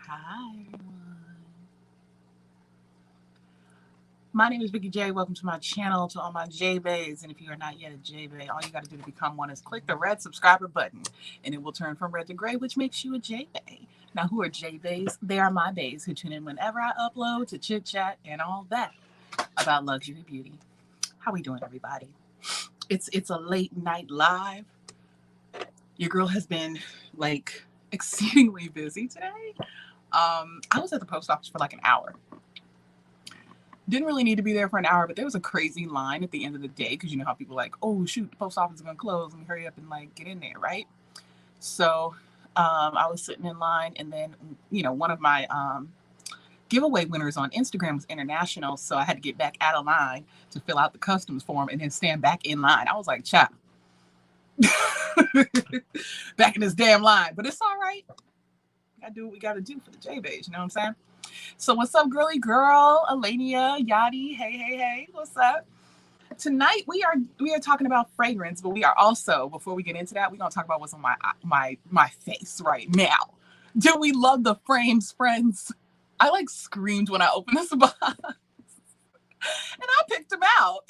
Hi, everyone. My name is Vikeejeah. Welcome to my channel, to all my J-Bays. And if you are not yet a J-Bay, all you got to do to become one is click the red subscriber button, and it will turn from red to gray, which makes you a J-Bay. Now, who are J-Bays? They are my bays who tune in whenever I upload to chit-chat and all that about luxury beauty. How we doing, everybody? It's a late night live. Your girl has been, like, exceedingly busy today. I was at the post office for like an hour. Didn't really need to be there for an hour, but there was a crazy line at the end of the day because you know how people are like, oh shoot, the post office is gonna close. Let me hurry up and like get in there, right? So I was sitting in line, and then one of my giveaway winners on Instagram was international, so I had to get back out of line to fill out the customs form and then stand back in line. I was like, chop, back in this damn line, but it's all right. Gotta do what we gotta do for the J-Bays, you know what I'm saying? So what's up, girly girl, Alania, Yachty? Hey, what's up? Tonight we are talking about fragrance, but we are also, before we get into that, we're gonna talk about what's on my face right now. Do we love the frames, friends? I like screamed when I opened this box, and I picked them out.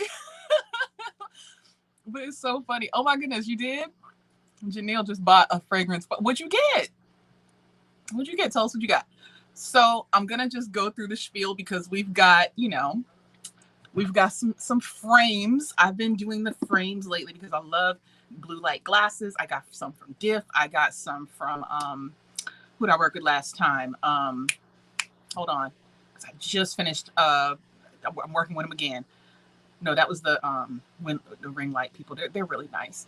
But it's so funny. Oh my goodness, you did? Janelle just bought a fragrance. What'd you get? What'd you get? Tell us what you got. So I'm gonna just go through the spiel because we've got some frames. I've been doing the frames lately because I love blue light glasses. I got some from ZINFF. I got some from who did I work with last time? Hold on, because I just finished. I'm working with them again. No, that was the ring light people. They're really nice.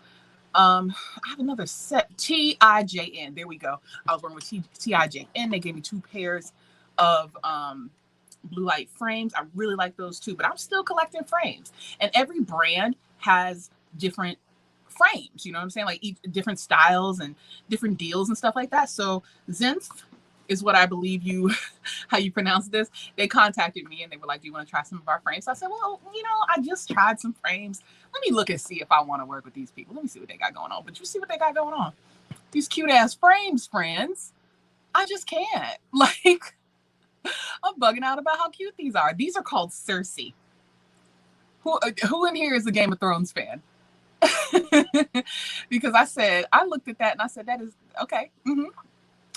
I have another set, TIJN. There we go. I was working with TIJN. They gave me 2 pairs of blue light frames. I really like those too, but I'm still collecting frames. And every brand has different frames, you know what I'm saying? Like different styles and different deals and stuff like that. So ZINFF is what I believe how you pronounce this. They contacted me and they were like, do you want to try some of our frames? So I said, well, I just tried some frames. Let me look and see if I want to work with these people. Let me see what they got going on. But you see what they got going on? These cute ass frames, friends. I just can't. Like, I'm bugging out about how cute these are. These are called Cersei. Who in here is a Game of Thrones fan? Because I looked at that and I said, that is okay.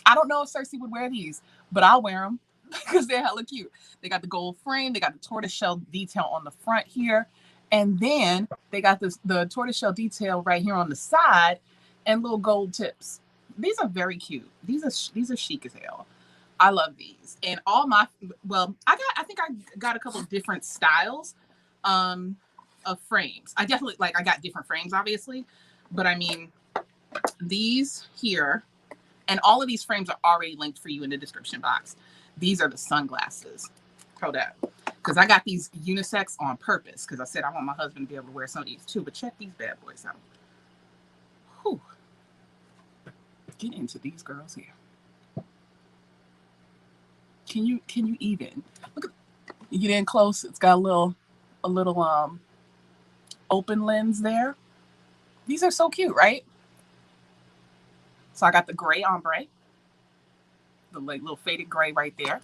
I don't know if Cersei would wear these, but I'll wear them because they're hella cute. They got the gold frame. They got the tortoiseshell detail on the front here. And then they got the tortoiseshell detail right here on the side and little gold tips. These are very cute. These are chic as hell. I love these. And I think I got a couple of different styles of frames. I got different frames, obviously. But I mean, these here, and all of these frames are already linked for you in the description box. These are the sunglasses. Hold up. Because I got these unisex on purpose. Because I said I want my husband to be able to wear some of these too. But check these bad boys out. Whew. Get into these girls here. Can you even look at, you get in close? It's got a little open lens there. These are so cute, right? So I got the gray ombre, the like little faded gray right there.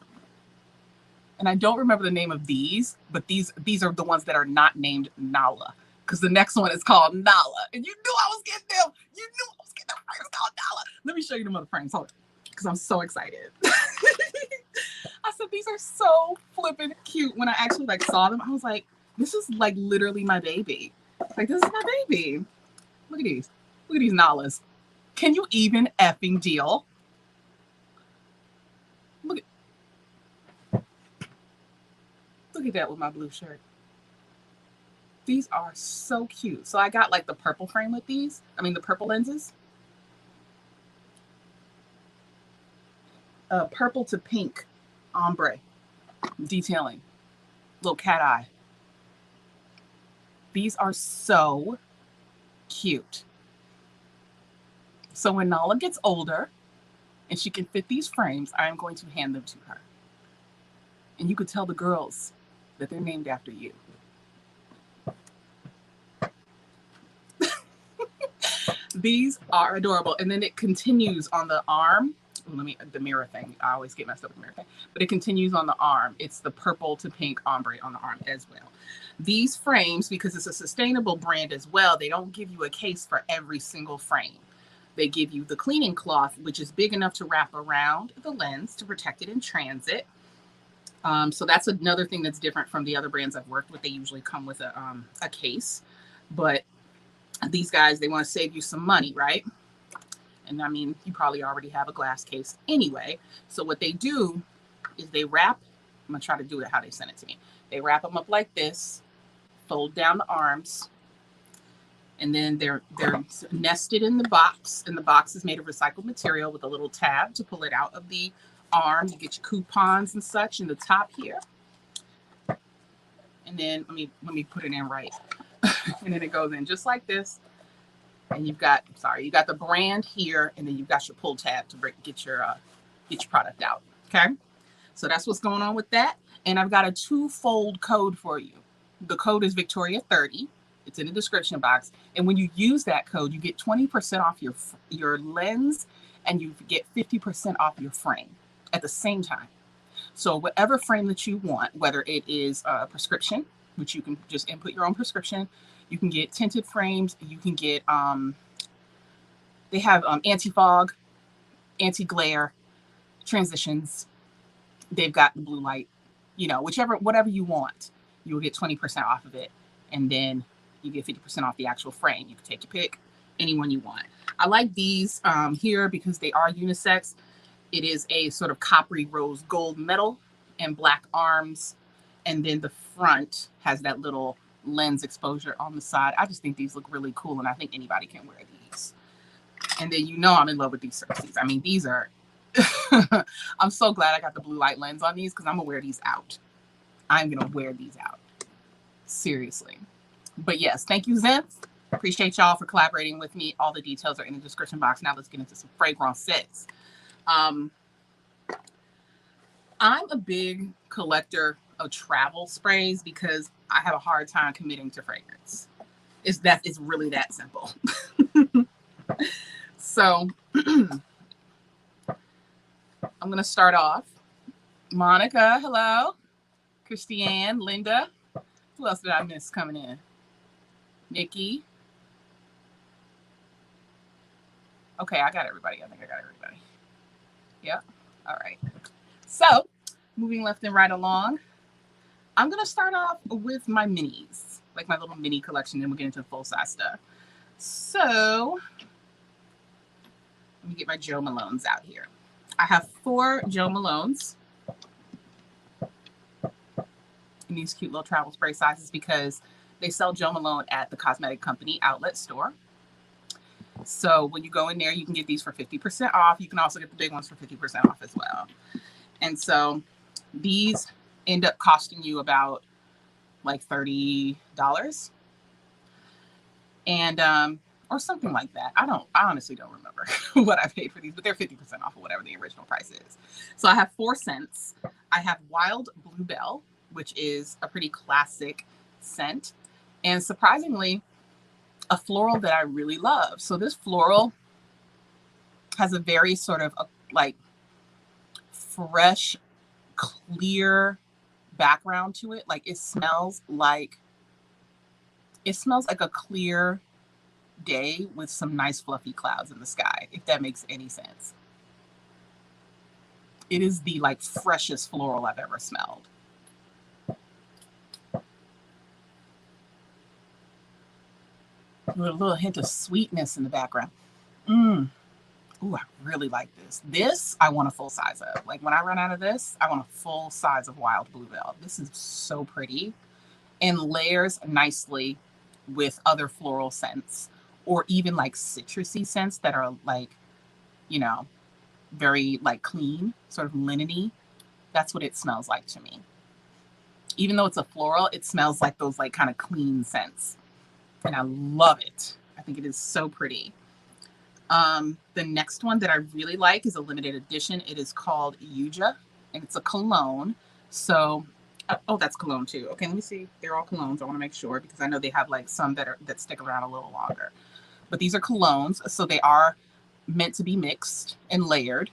And I don't remember the name of these, but these are the ones that are not named Nala, because the next one is called Nala. And you knew I was getting them. You knew I was getting them frames called Nala. Let me show you the other frames. Hold on, because I'm so excited. I said, these are so flippin' cute. When I actually saw them, I was like, this is like literally my baby. Like, this is my baby. Look at these. Look at these Nalas. Can you even effing deal? Look at that with my blue shirt. These are so cute. So I got like the purple frame with these. I mean, the purple lenses. Purple to pink ombre detailing. Little cat eye. These are so cute. So when Nala gets older and she can fit these frames, I am going to hand them to her. And you could tell the girls that they're named after you. These are adorable. And then it continues on the arm the mirror thing. I always get messed up with the mirror thing. But it continues on the arm. It's the purple to pink ombre on the arm as well. These frames, because it's a sustainable brand as well, they don't give you a case for every single frame. They give you the cleaning cloth, which is big enough to wrap around the lens to protect it in transit. So that's another thing that's different from the other brands I've worked with. They usually come with a case, but these guys, they want to save you some money, right? And I mean, you probably already have a glass case anyway. So what they do is they wrap, I'm gonna try to do it how they sent it to me. They wrap them up like this, fold down the arms, and then they're nested in the box. And the box is made of recycled material with a little tab to pull it out of the arm. You get your coupons and such in the top here. And then let me put it in right. And then it goes in just like this. And you've got, you got the brand here, and then you've got your pull tab to get your product out. Okay. So that's what's going on with that. And I've got a 2-fold code for you. The code is Vikeejeah30. It's in the description box. And when you use that code, you get 20% off your lens, and you get 50% off your frame at the same time. So whatever frame that you want, whether it is a prescription, which you can just input your own prescription, you can get tinted frames, you can get, they have anti-fog, anti-glare, transitions. They've got the blue light, whatever you want, you'll get 20% off of it. And then you get 50% off the actual frame. You can take your pick, any one you want. I like these here because they are unisex. It is a sort of coppery rose gold metal and black arms. And then the front has that little lens exposure on the side. I just think these look really cool, and I think anybody can wear these. And then I'm in love with these Cersei's. I mean, these are I'm so glad I got the blue light lens on these, because I'm gonna wear these out. I'm gonna wear these out, seriously. But yes, thank you, ZINFF. Appreciate y'all for collaborating with me. All the details are in the description box. Now let's get into some fragrances. I'm a big collector of travel sprays because I have a hard time committing to fragrance. It's really that simple. So I'm gonna start off. Monica, hello. Christiane, Linda. Who else did I miss coming in? Nikki. Okay, I got everybody. I think I got everybody. Yep. All right. So moving left and right along, I'm going to start off with my minis, like my little mini collection, and we'll get into full-size stuff. So let me get my Jo Malones out here. I have 4 Jo Malones in these cute little travel spray sizes because they sell Jo Malone at the cosmetic company outlet store. So when you go in there, you can get these for 50% off. You can also get the big ones for 50% off as well. And so these end up costing you about like $30 and or something like that. I honestly don't remember what I paid for these, but they're 50% off of whatever the original price is. So I have 4 scents. I have Wild Bluebell, which is a pretty classic scent, and surprisingly a floral that I really love. So this floral has a very sort of like fresh, clear background to it. Like it smells like a clear day with some nice fluffy clouds in the sky, if that makes any sense. It is the like freshest floral I've ever smelled. With a little hint of sweetness in the background. Ooh, I really like this. This I want a full size of. Like when I run out of this, I want a full size of Wild Bluebell. This is so pretty and layers nicely with other floral scents, or even like citrusy scents that are like, very like clean, sort of linen-y. That's what it smells like to me. Even though it's a floral, it smells like those like kind of clean scents. And I love it. I think it is so pretty. The next one that I really like is a limited edition. It is called Vikeejeah, and it's a cologne. So, oh, that's cologne too. Okay, let me see. They're all colognes. I want to make sure because I know they have like some that stick around a little longer. But these are colognes, so they are meant to be mixed and layered.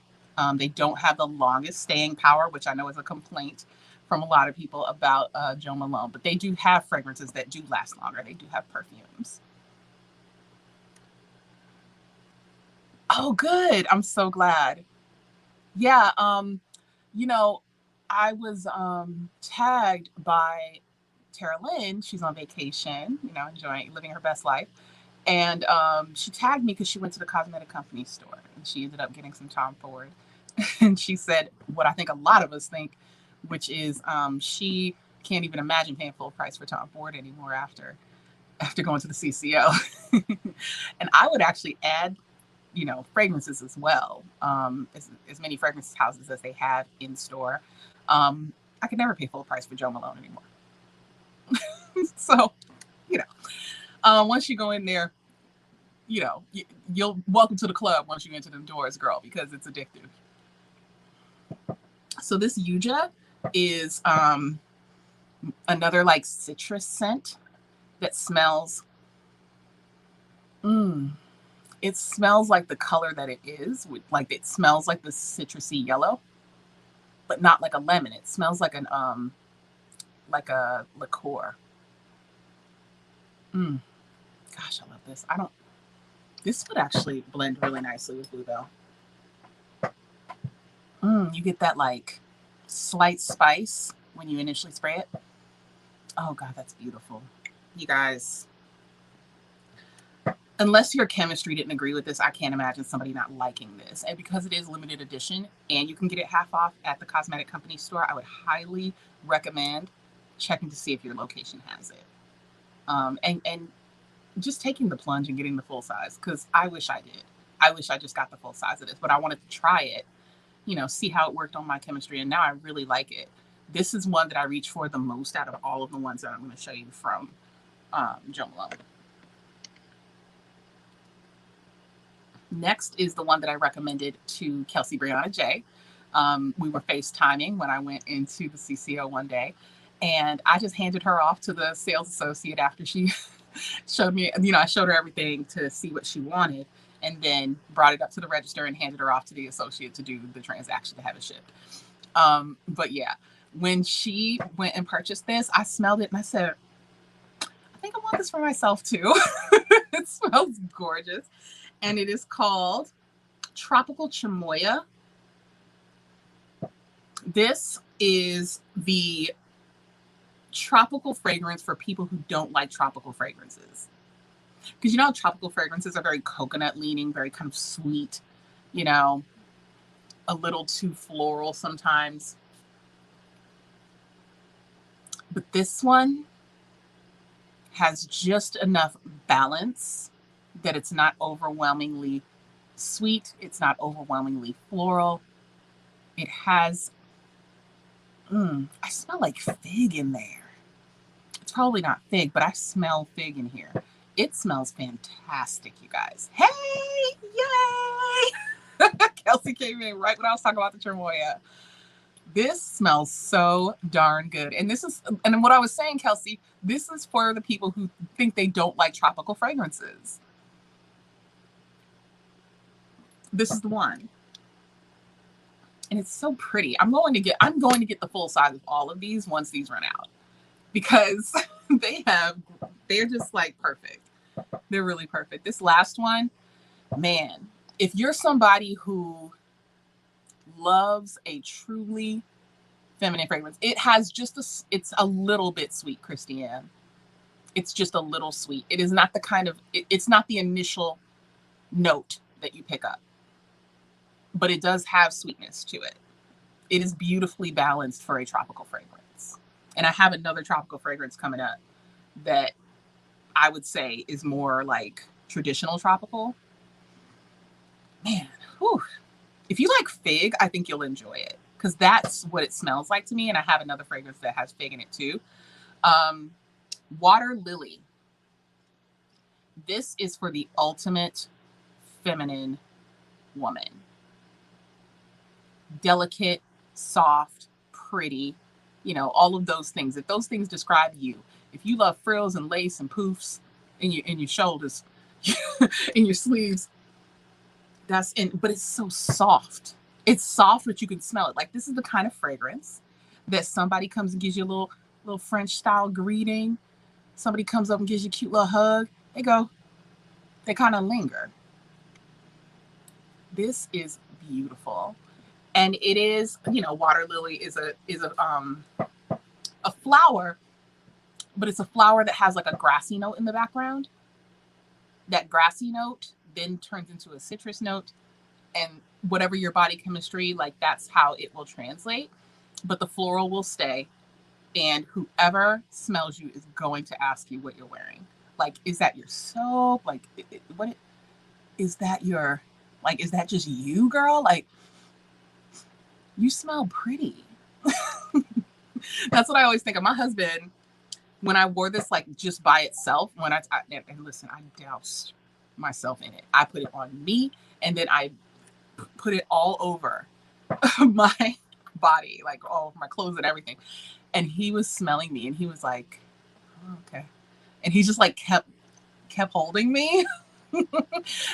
They don't have the longest staying power, which I know is a complaint from a lot of people about Jo Malone, but they do have fragrances that do last longer. They do have perfumes. Oh, good. I'm so glad. Yeah. You know, I was tagged by Tara Lynn. She's on vacation, you know, enjoying living her best life. And she tagged me because she went to the cosmetic company store and she ended up getting some Tom Ford. And she said what I think a lot of us think, which is she can't even imagine paying full price for Tom Ford anymore after going to the CCO. And I would actually add, you know, fragrances as well, as many fragrance houses as they have in store. I could never pay full price for Jo Malone anymore. So, you know, once you go in there, you know, you'll welcome to the club once you enter the doors, girl, because it's addictive. So this EYEWEAR is another like citrus scent that smells. It smells like the color that it is. Like it smells like the citrusy yellow, but not like a lemon. It smells like an like a liqueur. Gosh, I love this. This would actually blend really nicely with Bluebell. You get that like slight spice when you initially spray it. Oh God, that's beautiful. You guys, unless your chemistry didn't agree with this, I can't imagine somebody not liking this. And because it is limited edition and you can get it half off at the cosmetic company store, I would highly recommend checking to see if your location has it. And just taking the plunge and getting the full size, because I wish I did. I wish I just got the full size of this, but I wanted to try it, you know, see how it worked on my chemistry. And now I really like it. This is one that I reach for the most out of all of the ones that I'm going to show you from Jo Malone. Next is the one that I recommended to Kelsey Brianna J. We were FaceTiming when I went into the CCO one day, and I just handed her off to the sales associate after she showed me, you know, I showed her everything to see what she wanted, and then brought it up to the register and handed her off to the associate to do the transaction to have it shipped. But yeah, when she went and purchased this, I smelled it and I said, I think I want this for myself too. It smells gorgeous. And it is called Tropical Chamoya. This is the tropical fragrance for people who don't like tropical fragrances. Because you know, tropical fragrances are very coconut leaning, very kind of sweet, you know, a little too floral sometimes. But this one has just enough balance that it's not overwhelmingly sweet. It's not overwhelmingly floral. It has, I smell like fig in there. It's probably not fig, but I smell fig in here. It smells fantastic, you guys. Hey, yay! Kelsey came in right when I was talking about the Chamoya. This smells so darn good. And this is, and what I was saying, Kelsey, this is for the people who think they don't like tropical fragrances. This is the one. And it's so pretty. I'm going to get the full size of all of these once these run out, because they're just like perfect. They're really perfect. This last one, man, if you're somebody who loves a truly feminine fragrance, it has just it's a little bit sweet, Christiane. It's just a little sweet. It is not the kind of, it's not the initial note that you pick up, but it does have sweetness to it. It is beautifully balanced for a tropical fragrance. And I have another tropical fragrance coming up that I would say is more like traditional tropical. Man, whew. If you like fig, I think you'll enjoy it, because that's what it smells like to me. And I have another fragrance that has fig in it too. Water Lily. This is for the ultimate feminine woman. Delicate, soft, pretty, you know, all of those things. If those things describe you, if you love frills and lace and poofs in your shoulders, in your sleeves, but it's so soft. It's soft, but you can smell it. Like, this is the kind of fragrance that somebody comes and gives you a little French style greeting. Somebody comes up and gives you a cute little hug. They kind of linger. This is beautiful. And it is, you know, water lily is a flower, but it's a flower that has like a grassy note in the background. That grassy note then turns into a citrus note, and whatever your body chemistry, like that's how it will translate. But the floral will stay, and whoever smells you is going to ask you what you're wearing. Like, is that your soap? Like, what is that your, like, is that just you, girl? Like, you smell pretty. That's what I always think of my husband. When I wore this, like, just by itself, and listen, I doused myself in it. I put it on me, and then I put it all over my body, like all over my clothes and everything. And he was smelling me, and he was like, oh, okay. And he just like kept holding me.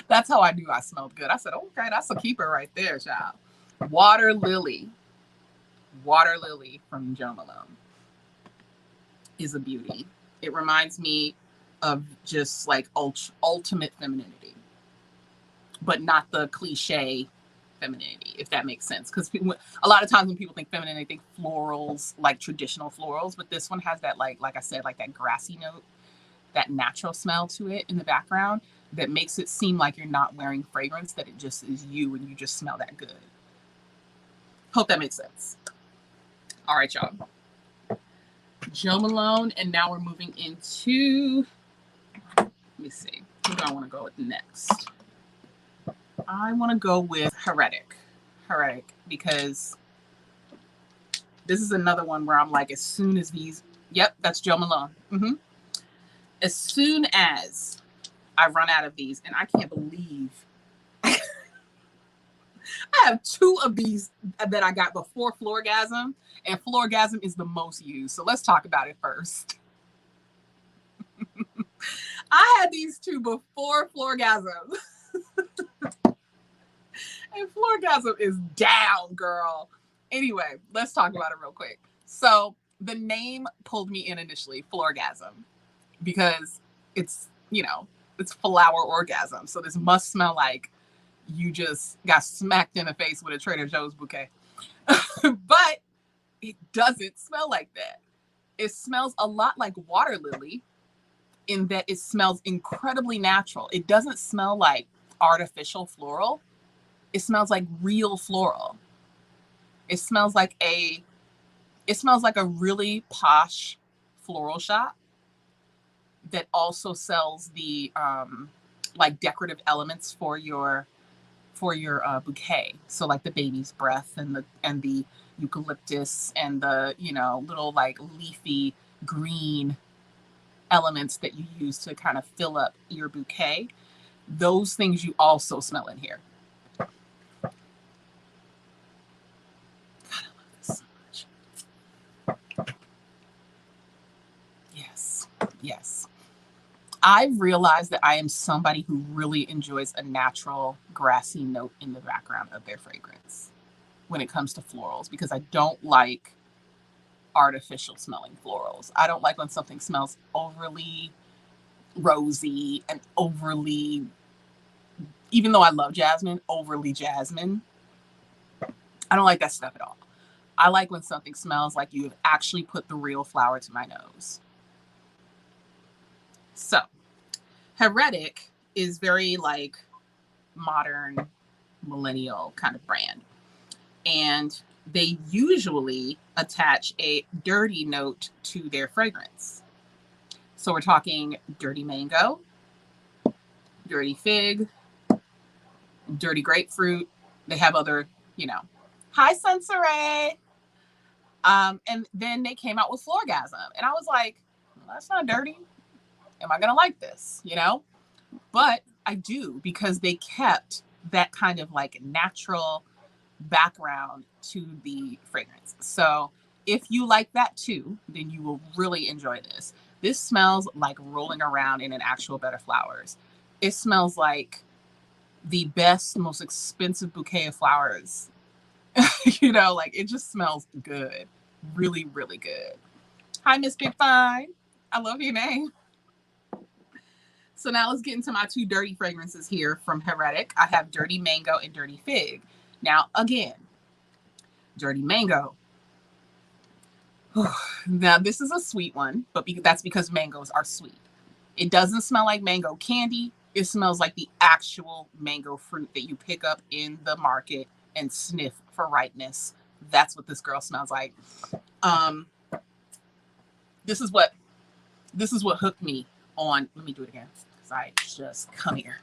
That's how I knew I smelled good. I said, okay, that's a keeper right there, child. Water Lily from Jo Malone is a beauty. It reminds me of just like ultimate femininity, but not the cliche femininity, if that makes sense. Because a lot of times when people think feminine, they think florals, like traditional florals, but this one has that, like I said, like that grassy note, that natural smell to it in the background that makes it seem like you're not wearing fragrance, that it just is you and you just smell that good. Hope that makes sense. All right, y'all. Jo Malone, and now we're moving into, let me see, who do I want to go with next? I want to go with Heretic, because this is another one where I'm like, as soon as these, yep, that's Jo Malone. As soon as I run out of these, and I can't believe I have 2 of these that I got before Florgasm, and Florgasm is the most used. So let's talk about it first. I had these 2 before Florgasm. And Florgasm is down, girl. Anyway, let's talk about it real quick. So the name pulled me in initially, Florgasm, because it's, you know, it's flower orgasm. So this must smell like you just got smacked in the face with a Trader Joe's bouquet. But it doesn't smell like that. It smells a lot like water lily in that it smells incredibly natural. It doesn't smell like artificial floral. It smells like real floral. It smells like a really posh floral shop that also sells the like decorative elements for your bouquet. So like the baby's breath and the eucalyptus and the, you know, little like leafy green elements that you use to kind of fill up your bouquet. Those things you also smell in here. God, I love this so much. Yes. I've realized that I am somebody who really enjoys a natural grassy note in the background of their fragrance when it comes to florals, because I don't like artificial smelling florals. I don't like when something smells overly rosy and overly, even though I love jasmine, overly jasmine. I don't like that stuff at all. I like when something smells like you have actually put the real flower to my nose. So Heretic is very like modern millennial kind of brand. And they usually attach a dirty note to their fragrance. So we're talking dirty mango, dirty fig, dirty grapefruit. They have other, you know, hi Sensoray. And then they came out with Florgasm. And I was like, well, that's not dirty. Am I going to like this? You know? But I do, because they kept that kind of like natural background to the fragrance. So if you like that too, then you will really enjoy this. This smells like rolling around in an actual bed of flowers. It smells like the best, most expensive bouquet of flowers You know, like it just smells good. Really, really good. Hi, Miss Big Fine. I love your name. So now let's get into my two dirty fragrances here from Heretic. I have Dirty Mango and Dirty Fig. Now, again, Dirty Mango. Now, this is a sweet one, but that's because mangoes are sweet. It doesn't smell like mango candy. It smells like the actual mango fruit that you pick up in the market and sniff for ripeness. That's what this girl smells like. This is what hooked me on. Let me do it again. I just come here.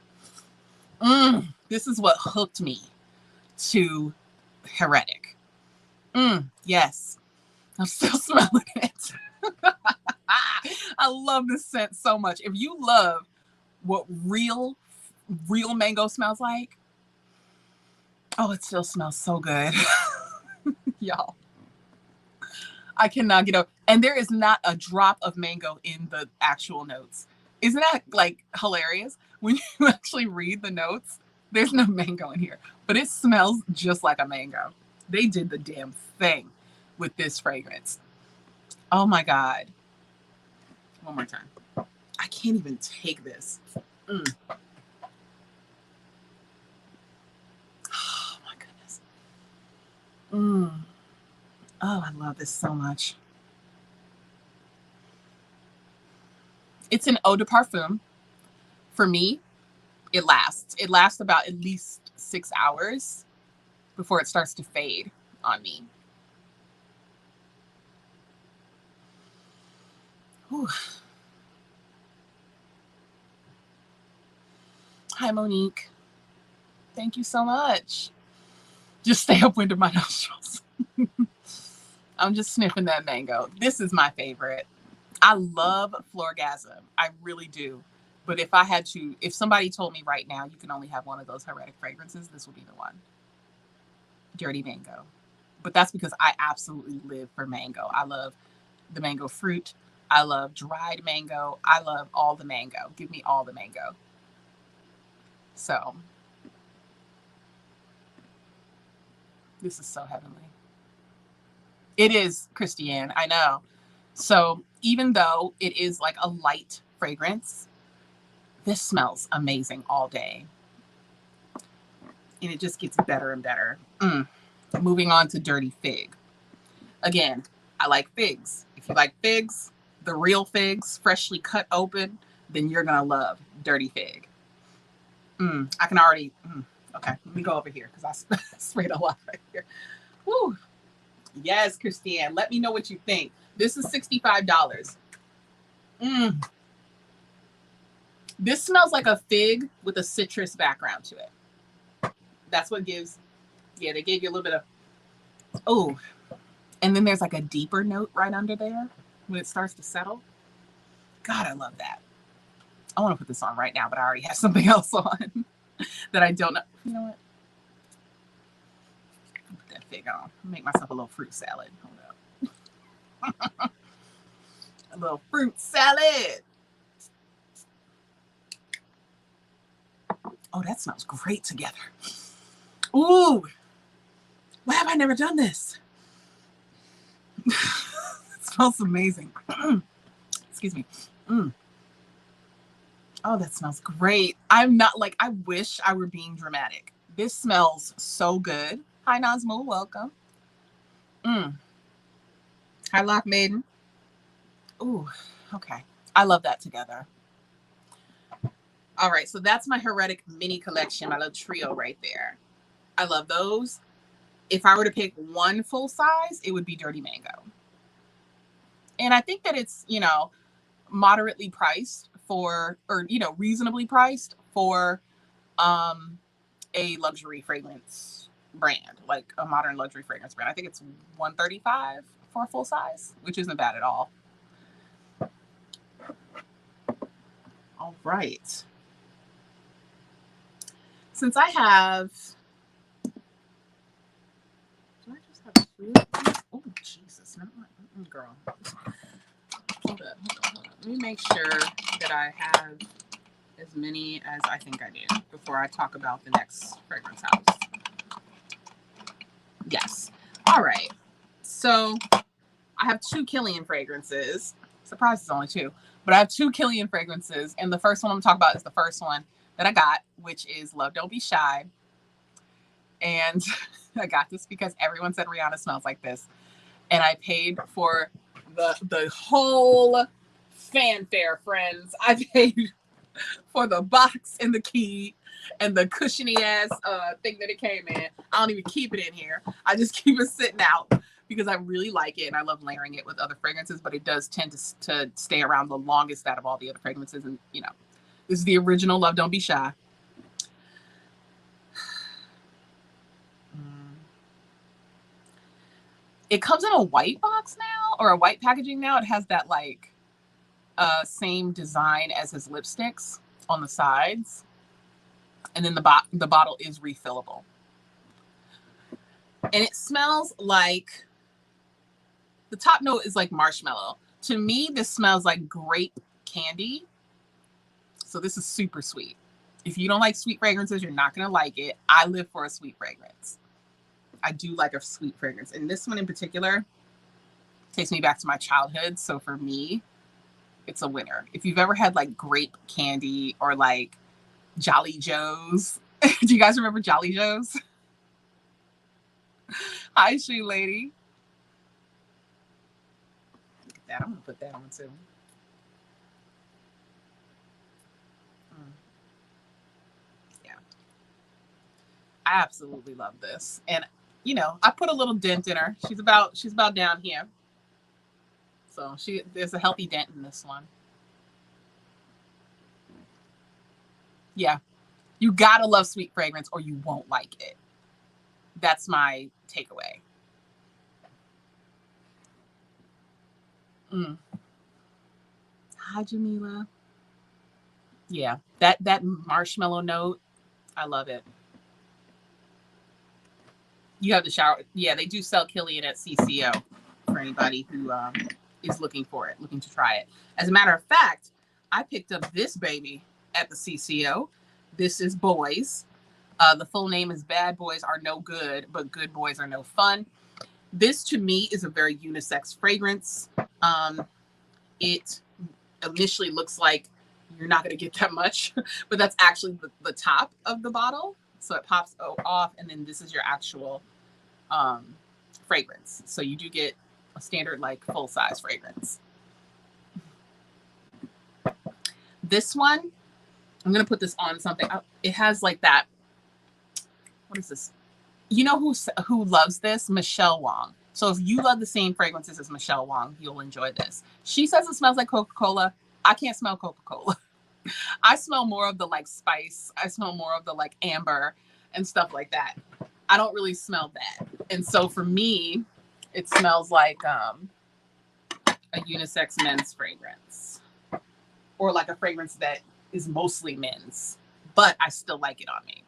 This is what hooked me to Heretic. Yes, I'm still smelling it. I love this scent so much. If you love what real mango smells like, oh, it still smells so good. Y'all, I cannot get over. And there is not a drop of mango in the actual notes. Isn't that like hilarious? When you actually read the notes, there's no mango in here, but it smells just like a mango. They did the damn thing with this fragrance. Oh my God. One more time. I can't even take this. Oh my goodness. Oh, I love this so much. It's an eau de parfum. For me, it lasts. It lasts about at least 6 hours before it starts to fade on me. Whew. Hi, Monique. Thank you so much. Just stay upwind of my nostrils. I'm just sniffing that mango. This is my favorite. I love Florgasm. I really do. But if somebody told me right now you can only have one of those Heretic fragrances, this would be the one. Dirty Mango. But that's because I absolutely live for mango. I love the mango fruit. I love dried mango. I love all the mango. Give me all the mango. So this is so heavenly. It is, Christiane. I know. So even though it is like a light fragrance, this smells amazing all day. And it just gets better and better. Moving on to Dirty Fig. Again, I like figs. If you like figs, the real figs, freshly cut open, then you're going to love Dirty Fig. I can already... Okay, let me go over here because I sprayed a lot right here. Woo. Yes, Christiane. Let me know what you think. This is $65. This smells like a fig with a citrus background to it. That's what gives, yeah, they gave you a little bit of, oh, and then there's like a deeper note right under there when it starts to settle. God, I love that. I want to put this on right now, but I already have something else on that I don't know. You know what? Put that fig on. Make myself a little fruit salad. Hold up. A little fruit salad. Oh, that smells great together. Ooh, why have I never done this? It smells amazing. Excuse me. Oh, that smells great. I'm not like, I wish I were being dramatic. This smells so good. Hi, Nazmo, welcome. Hi, Lock Maiden. Ooh, okay. I love that together. All right, so that's my Heretic mini collection, my little trio right there. I love those. If I were to pick one full size, it would be Dirty Mango. And I think that it's, you know, moderately priced for, or, you know, reasonably priced for a luxury fragrance brand, like a modern luxury fragrance brand. I think it's $135 for a full size, which isn't bad at all. All right. Since I have, do I just have two? Oh, Jesus, no, girl. Hold up. Let me make sure that I have as many as I think I do before I talk about the next fragrance house. Yes. All right. So I have 2 Kilian fragrances. Surprise, it's only 2. But I have 2 Kilian fragrances. And the first one I'm going to talk about is the first one that I got, which is Love Don't Be Shy. And I got this because everyone said Rihanna smells like this. And I paid for the whole fanfare, friends. I paid for the box and the key and the cushiony ass thing that it came in. I don't even keep it in here. I just keep it sitting out because I really like it and I love layering it with other fragrances, but it does tend to stay around the longest out of all the other fragrances. And, you know, this is the original Love Don't Be Shy. It comes in a white box now, or a white packaging now. It has that like same design as his lipsticks on the sides. And then the bottle is refillable. And it smells like, the top note is like marshmallow. To me, this smells like grape candy. So this is super sweet. If you don't like sweet fragrances, you're not going to like it. I live for a sweet fragrance. I do like a sweet fragrance. And this one in particular takes me back to my childhood. So for me, it's a winner. If you've ever had like grape candy or like Jolly Joes. Do you guys remember Jolly Joes? Hi, She Lady. Look at that. I'm going to put that on too. Yeah. I absolutely love this. And you know, I put a little dent in her. She's about down here. So there's a healthy dent in this one. Yeah. You gotta love sweet fragrance or you won't like it. That's my takeaway. Hi, Jamila. Yeah, that marshmallow note, I love it. You have the shower. Yeah, they do sell Kilian at CCO for anybody who is looking for it, looking to try it. As a matter of fact, I picked up this baby at the CCO. This is Boys. The full name is Bad Boys Are No Good, but Good Boys Are No Fun. This, to me, is a very unisex fragrance. It initially looks like you're not going to get that much, but that's actually the top of the bottle. So it pops off, and then this is your actual fragrance. So you do get a standard, like, full-size fragrance. This one, I'm going to put this on something. It has, like, that. What is this? You know who loves this? Michelle Wong. So if you love the same fragrances as Michelle Wong, you'll enjoy this. She says it smells like Coca-Cola. I can't smell Coca-Cola. I smell more of the like spice. I smell more of the like amber and stuff like that. I don't really smell that. And so for me, it smells like a unisex men's fragrance, or like a fragrance that is mostly men's, but I still like it on me.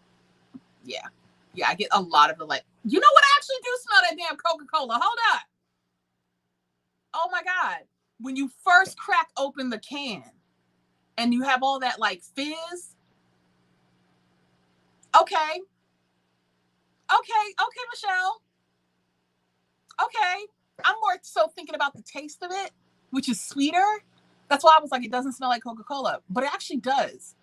Yeah. Yeah, I get a lot of the like, you know what? I actually do smell that damn Coca-Cola. Hold up. Oh my God. When you first crack open the can and you have all that like fizz. Okay. Okay, Michelle. Okay. I'm more so thinking about the taste of it, which is sweeter. That's why I was like, it doesn't smell like Coca-Cola, but it actually does.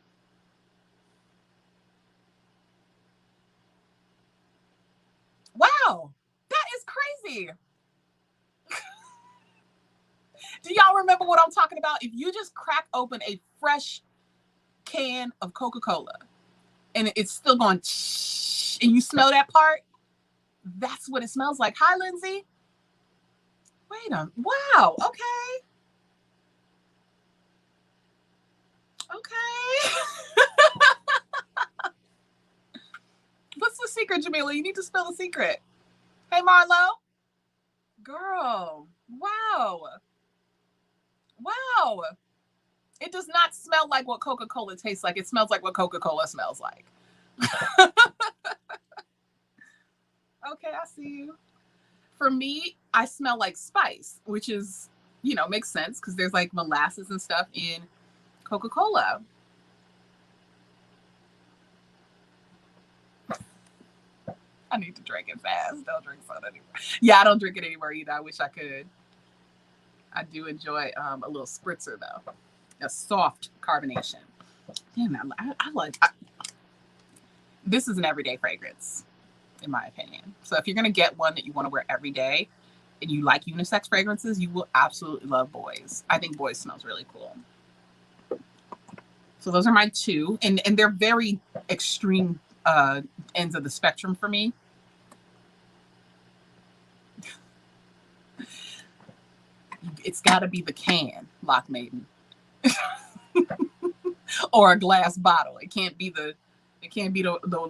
Wow. That is crazy. Do y'all remember what I'm talking about? If you just crack open a fresh can of Coca-Cola and it's still going and you smell that part, that's what it smells like. Hi, Lindsay. Wait a minute. Wow. Okay. Okay. What's the secret, Jamila? You need to spill the secret. Hey, Marlo. Girl. Wow. Wow. It does not smell like what Coca-Cola tastes like. It smells like what Coca-Cola smells like. Okay, I see you. For me, I smell like spice, which is, you know, makes sense because there's like molasses and stuff in Coca-Cola. I need to drink it fast. Don't drink soda anymore. Yeah, I don't drink it anymore either. I wish I could. I do enjoy a little spritzer though. A soft carbonation. Damn, I like. This is an everyday fragrance, in my opinion. So if you're gonna get one that you want to wear every day, and you like unisex fragrances, you will absolutely love Boys. I think Boys smells really cool. So those are my two, and they're very extreme ends of the spectrum for me. It's got to be the can, Lock Maiden, or a glass bottle. It can't be the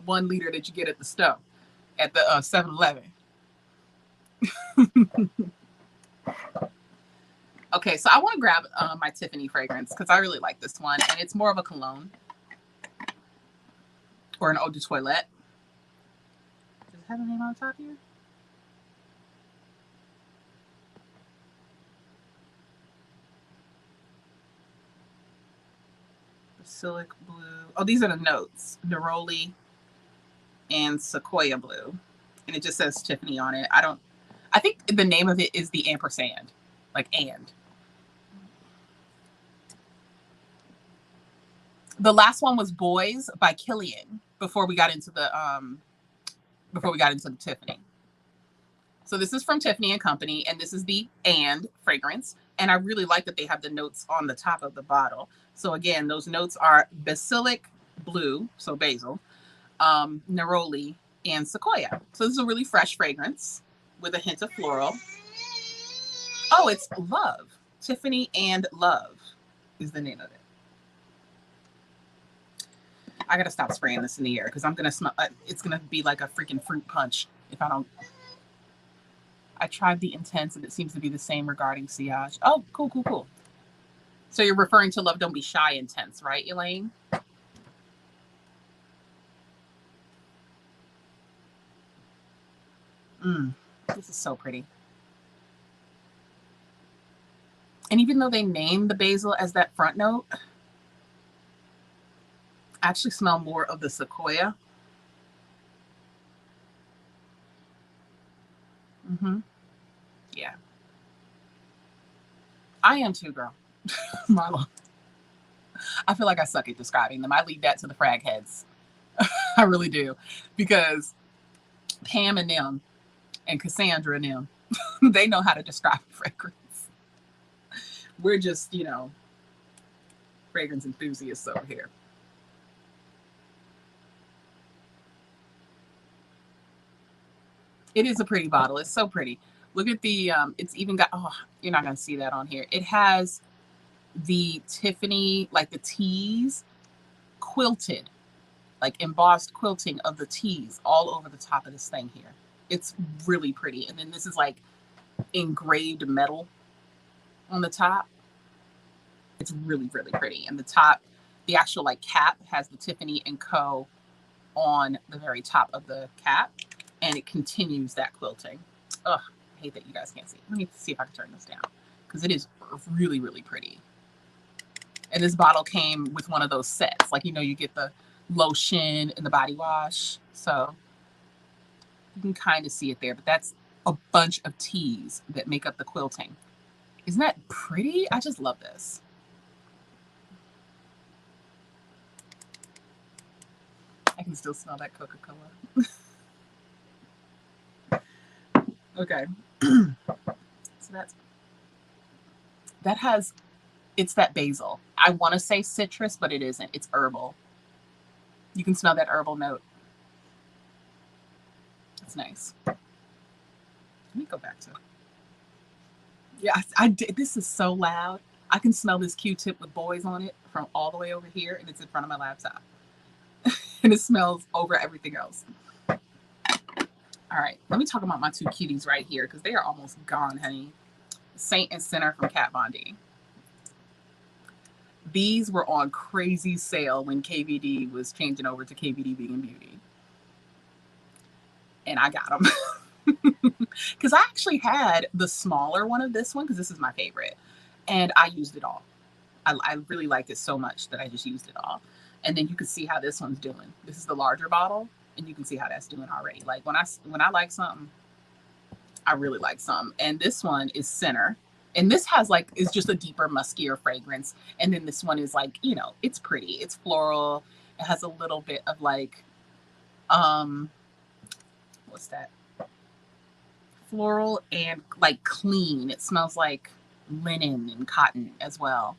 1 liter that you get at the store, at the 7-Eleven. Okay, so I want to grab my Tiffany fragrance because I really like this one, and it's more of a cologne or an eau de toilette. Does it have a name on the top here? Basilic blue. Oh, these are the notes. Neroli and Sequoia blue. And it just says Tiffany on it. I think the name of it is the ampersand. Like and. The last one was Boys by Kilian before we got into the Tiffany. So this is from Tiffany and Company, and this is the and fragrance. And I really like that they have the notes on the top of the bottle. So again, those notes are basilic blue, so basil, neroli, and sequoia. So this is a really fresh fragrance with a hint of floral. Oh, it's Love. Tiffany and Love is the name of it. I gotta stop spraying this in the air because I'm gonna smell. It's gonna be like a freaking fruit punch if I don't. I tried the Intense and it seems to be the same regarding sillage. Oh, cool, cool, cool. So you're referring to Love Don't Be Shy Intense, right, Elaine? This is so pretty. And even though they named the basil as that front note, I actually smell more of the sequoia. Yeah. I am too, girl. Marlo. I feel like I suck at describing them. I leave that to the frag heads. I really do. Because Pam and them and Cassandra and them, they know how to describe fragrance. We're just, fragrance enthusiasts over here. It is a pretty bottle. It's so pretty. Look at the, it's even got, oh, you're not going to see that on here. It has the Tiffany, like the T's quilted, like embossed quilting of the T's all over the top of this thing here. It's really pretty. And then this is like engraved metal on the top. It's really, really pretty. And the top, the actual like cap has the Tiffany and Co on the very top of the cap. And it continues that quilting. Ugh, I hate that you guys can't see. Let me see if I can turn this down because it is really, really pretty. And this bottle came with one of those sets. Like, you get the lotion and the body wash. So you can kind of see it there, but that's a bunch of T's that make up the quilting. Isn't that pretty? I just love this. I can still smell that Coca-Cola. Okay. So it's that basil. I want to say citrus, but it isn't. It's herbal. You can smell that herbal note. It's nice. Let me go back to. Yeah, I did. This is so loud. I can smell this Q-tip with Boys on it from all the way over here, and it's in front of my laptop. And it smells over everything else. All right, let me talk about my two cuties right here because they are almost gone, honey. Saint and Sinner from Kat Von D. These were on crazy sale when KVD was changing over to KVD Vegan Beauty. And I got them. Because I actually had the smaller one of this one because this is my favorite. And I used it all. I really liked it so much that I just used it all. And then you can see how this one's doing. This is the larger bottle. And you can see how that's doing already. Like when I like something, I really like something. And this one is Center. And this has like, it's just a deeper, muskier fragrance. And then this one is like, you know, it's pretty. It's floral. It has a little bit of like, what's that? Floral and like clean. It smells like linen and cotton as well.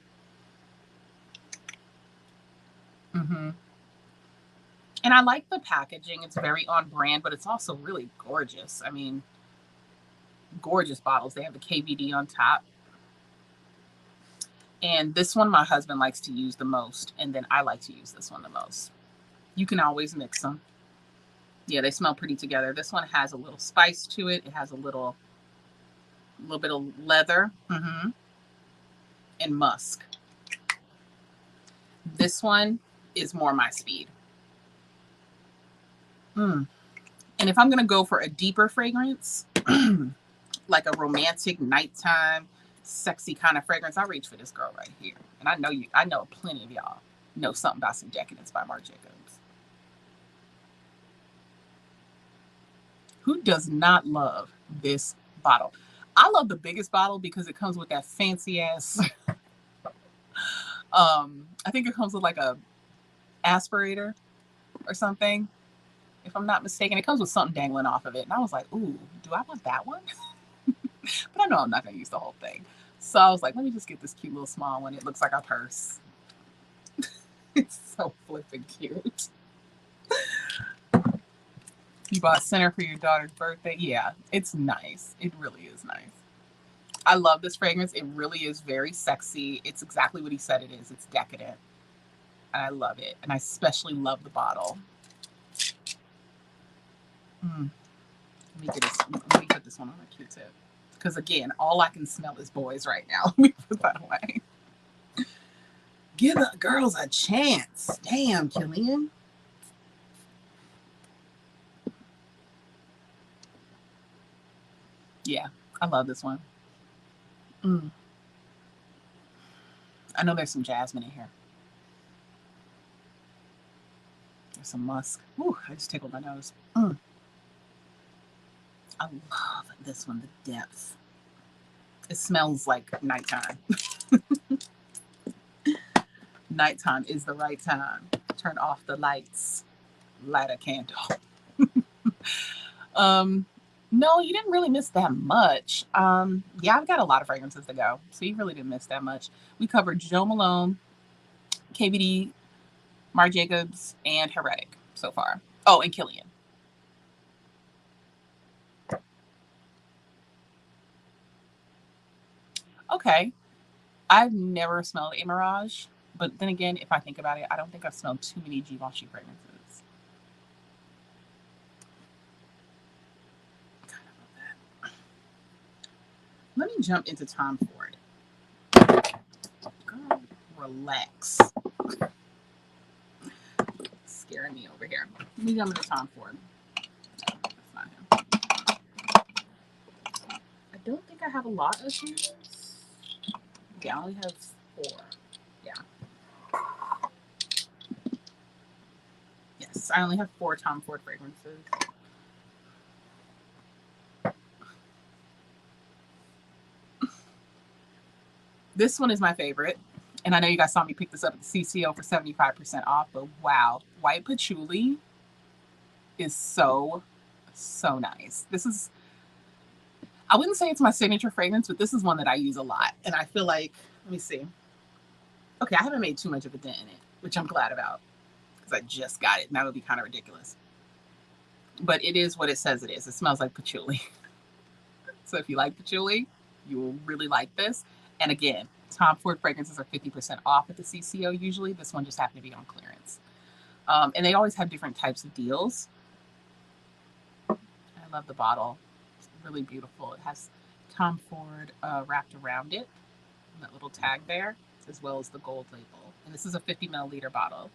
And I like the packaging. It's very on brand, but it's also really gorgeous. I mean, gorgeous bottles. They have the KVD on top. And this one my husband likes to use the most, and then I like to use this one the most. You can always mix them. Yeah, they smell pretty together. This one has a little spice to it. It has a little bit of leather and musk. This one is more my speed. And if I'm going to go for a deeper fragrance, like a romantic nighttime, sexy kind of fragrance, I reach for this girl right here. And I know plenty of y'all know something about some Decadence by Marc Jacobs. Who does not love this bottle? I love the biggest bottle because it comes with that fancy ass. I think it comes with like a aspirator or something, if I'm not mistaken. It comes with something dangling off of it. And I was like, ooh, do I want that one? But I know I'm not going to use the whole thing. So I was like, let me just get this cute little small one. It looks like a purse. It's so flippin' cute. You bought Center for your daughter's birthday? Yeah, it's nice. It really is nice. I love this fragrance. It really is very sexy. It's exactly what he said it is. It's decadent. And I love it. And I especially love the bottle. Let me put this one on a Q-tip. Because again, all I can smell is boys right now. Let me put that away. Give the girls a chance. Damn, Kilian. Yeah, I love this one. I know there's some jasmine in here. There's some musk. Ooh, I just tickled my nose. I love this one, the depth. It smells like nighttime. Nighttime is the right time. Turn off the lights. Light a candle. No, you didn't really miss that much. Yeah, I've got a lot of fragrances to go, so you really didn't miss that much. We covered Jo Malone, KVD, Marc Jacobs, and Heretic so far. Oh, and Kilian. Okay. I've never smelled a Mirage, but then again, if I think about it, I don't think I've smelled too many Givenchy fragrances. Let me jump into Tom Ford. Girl, relax. Scaring me over here. Let me jump into Tom Ford. That's not him. I don't think I have a lot of these. Yeah, I only have 4. Yeah. Yes, I only have 4 Tom Ford fragrances. This one is my favorite. And I know you guys saw me pick this up at the CCO for 75% off, but wow, white patchouli is so, so nice. This is, I wouldn't say it's my signature fragrance, but this is one that I use a lot. And I feel like, let me see. Okay, I haven't made too much of a dent in it, which I'm glad about because I just got it and that would be kind of ridiculous. But it is what it says it is. It smells like patchouli. So if you like patchouli, you will really like this. And again, Tom Ford fragrances are 50% off at the CCO usually. This one just happened to be on clearance. And they always have different types of deals. I love the bottle. It's really beautiful. It has Tom Ford wrapped around it, that little tag there, as well as the gold label. And this is a 50 milliliter bottle.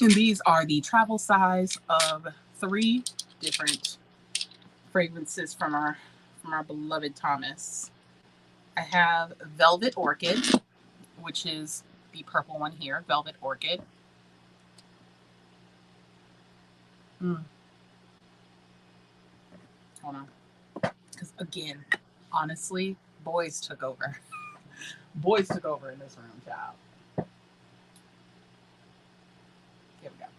And these are the travel size of 3 different fragrances from our beloved Thomas. I have Velvet Orchid, which is the purple one here, Velvet Orchid. Hold on. Because again, honestly, boys took over. Boys took over in this room, child. Here we go.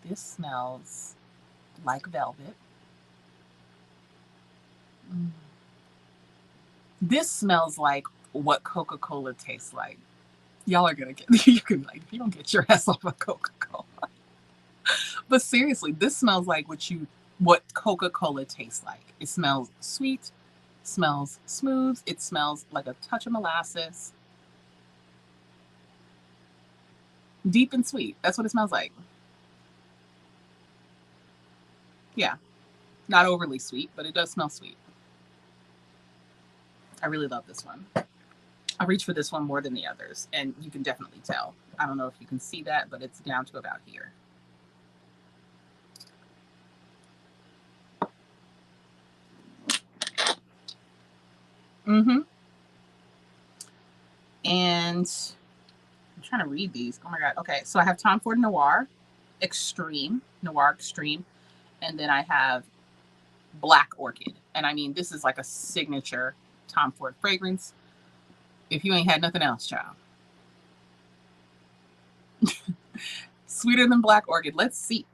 This smells like velvet. This smells like what Coca-Cola tastes like. Y'all are gonna get, you can like, if you don't get your ass off of Coca-Cola. But seriously, this smells like what Coca-Cola tastes like. It smells sweet, smells smooth, it smells like a touch of molasses. Deep and sweet. That's what it smells like. Yeah. Not overly sweet, but it does smell sweet. I really love this one. I reach for this one more than the others, and you can definitely tell. I don't know if you can see that, but it's down to about here. And I'm trying to read these. Oh my God. Okay. So I have Tom Ford Noir Extreme, and then I have Black Orchid. And I mean, this is like a signature Tom Ford fragrance. If you ain't had nothing else, child. Sweeter than Black Orchid. Let's see.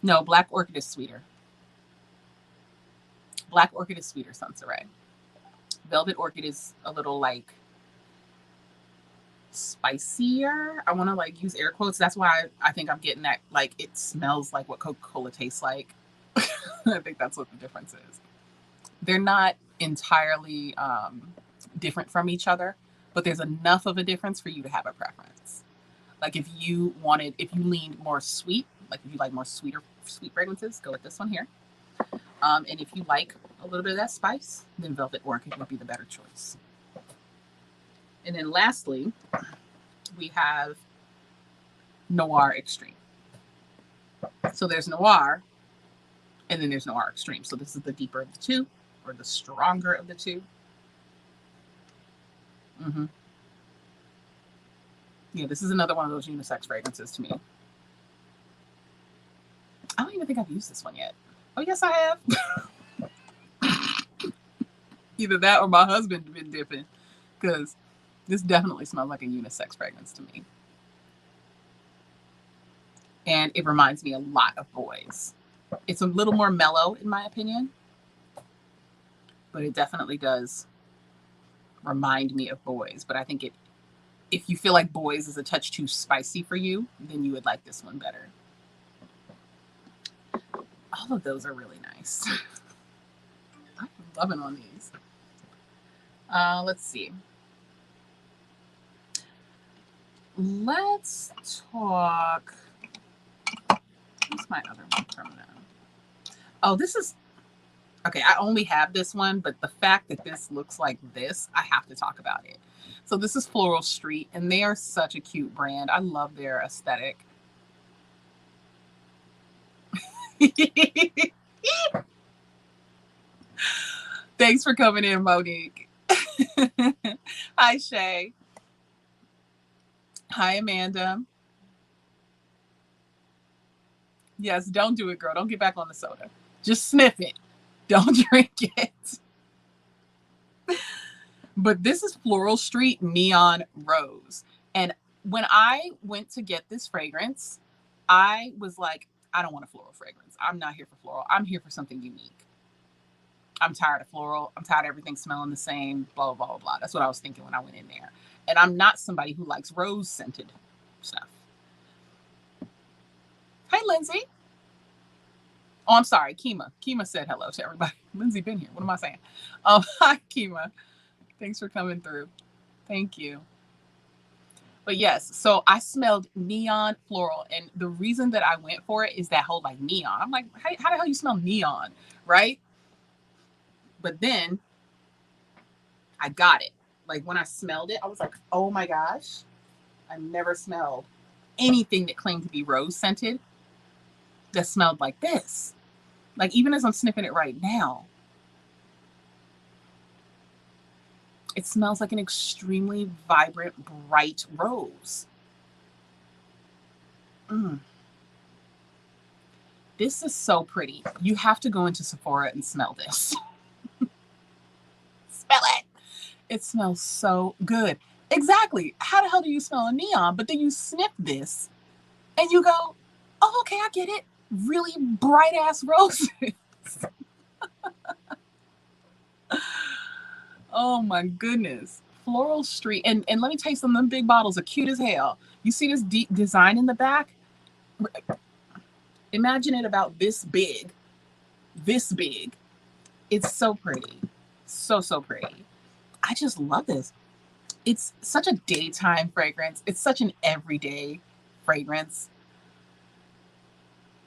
No, Black Orchid is sweeter. Black Orchid is sweeter, Sansaray. Velvet Orchid is a little like spicier. I want to like use air quotes. That's why I think I'm getting that, like, it smells like what Coca-Cola tastes like. I think that's what the difference is. They're not entirely different from each other, but there's enough of a difference for you to have a preference. Like if you leaned more sweet, like if you like more sweet fragrances, go with this one here. And if you like a little bit of that spice, then Velvet Orchid would be the better choice. And then lastly, we have Noir Extreme. So there's Noir, and then there's Noir Extreme. So this is the deeper of the two, or the stronger of the two. Yeah, this is another one of those unisex fragrances to me. I don't even think I've used this one yet. Oh, yes, I have. Either that or my husband been dipping, because this definitely smells like a unisex fragrance to me. And it reminds me a lot of boys. It's a little more mellow, in my opinion, but it definitely does remind me of boys. But I think if you feel like boys is a touch too spicy for you, then you would like this one better. All of those are really nice. I'm loving on these. Let's see. Let's talk. What's my other one from now? Oh, this is okay. I only have this one, but the fact that this looks like this, I have to talk about it. So this is Floral Street, and they are such a cute brand. I love their aesthetic. Thanks for coming in, Monique. Hi, Shay. Hi, Amanda. Yes, don't do it, girl. Don't get back on the soda. Just sniff it. Don't drink it. But this is Floral Street Neon Rose. And when I went to get this fragrance, I was like, I don't want a floral fragrance. I'm not here for floral. I'm here for something unique. I'm tired of floral. I'm tired of everything smelling the same, blah, blah, blah, blah. That's what I was thinking when I went in there. And I'm not somebody who likes rose scented stuff. Hi, Lindsay. Oh, I'm sorry, Kima. Kima said hello to everybody. Lindsay been here. What am I saying? Hi, Kima. Thanks for coming through. Thank you. But yes, so I smelled neon floral. And the reason that I went for it is that whole like neon. I'm like, how the hell you smell neon, right? But then I got it. Like when I smelled it, I was like, oh my gosh. I never smelled anything that claimed to be rose scented that smelled like this. Like, even as I'm sniffing it right now, it smells like an extremely vibrant, bright rose. This is so pretty. You have to go into Sephora and smell this. Smell it. It smells so good. Exactly. How the hell do you smell a neon? But then you sniff this and you go, oh, okay, I get it. Really bright ass roses. Oh my goodness. Floral Street. And let me tell you something, them big bottles are cute as hell. You see this deep design in the back? Imagine it about this big. This big. It's so pretty. So, so pretty. I just love this. It's such a daytime fragrance. It's such an everyday fragrance.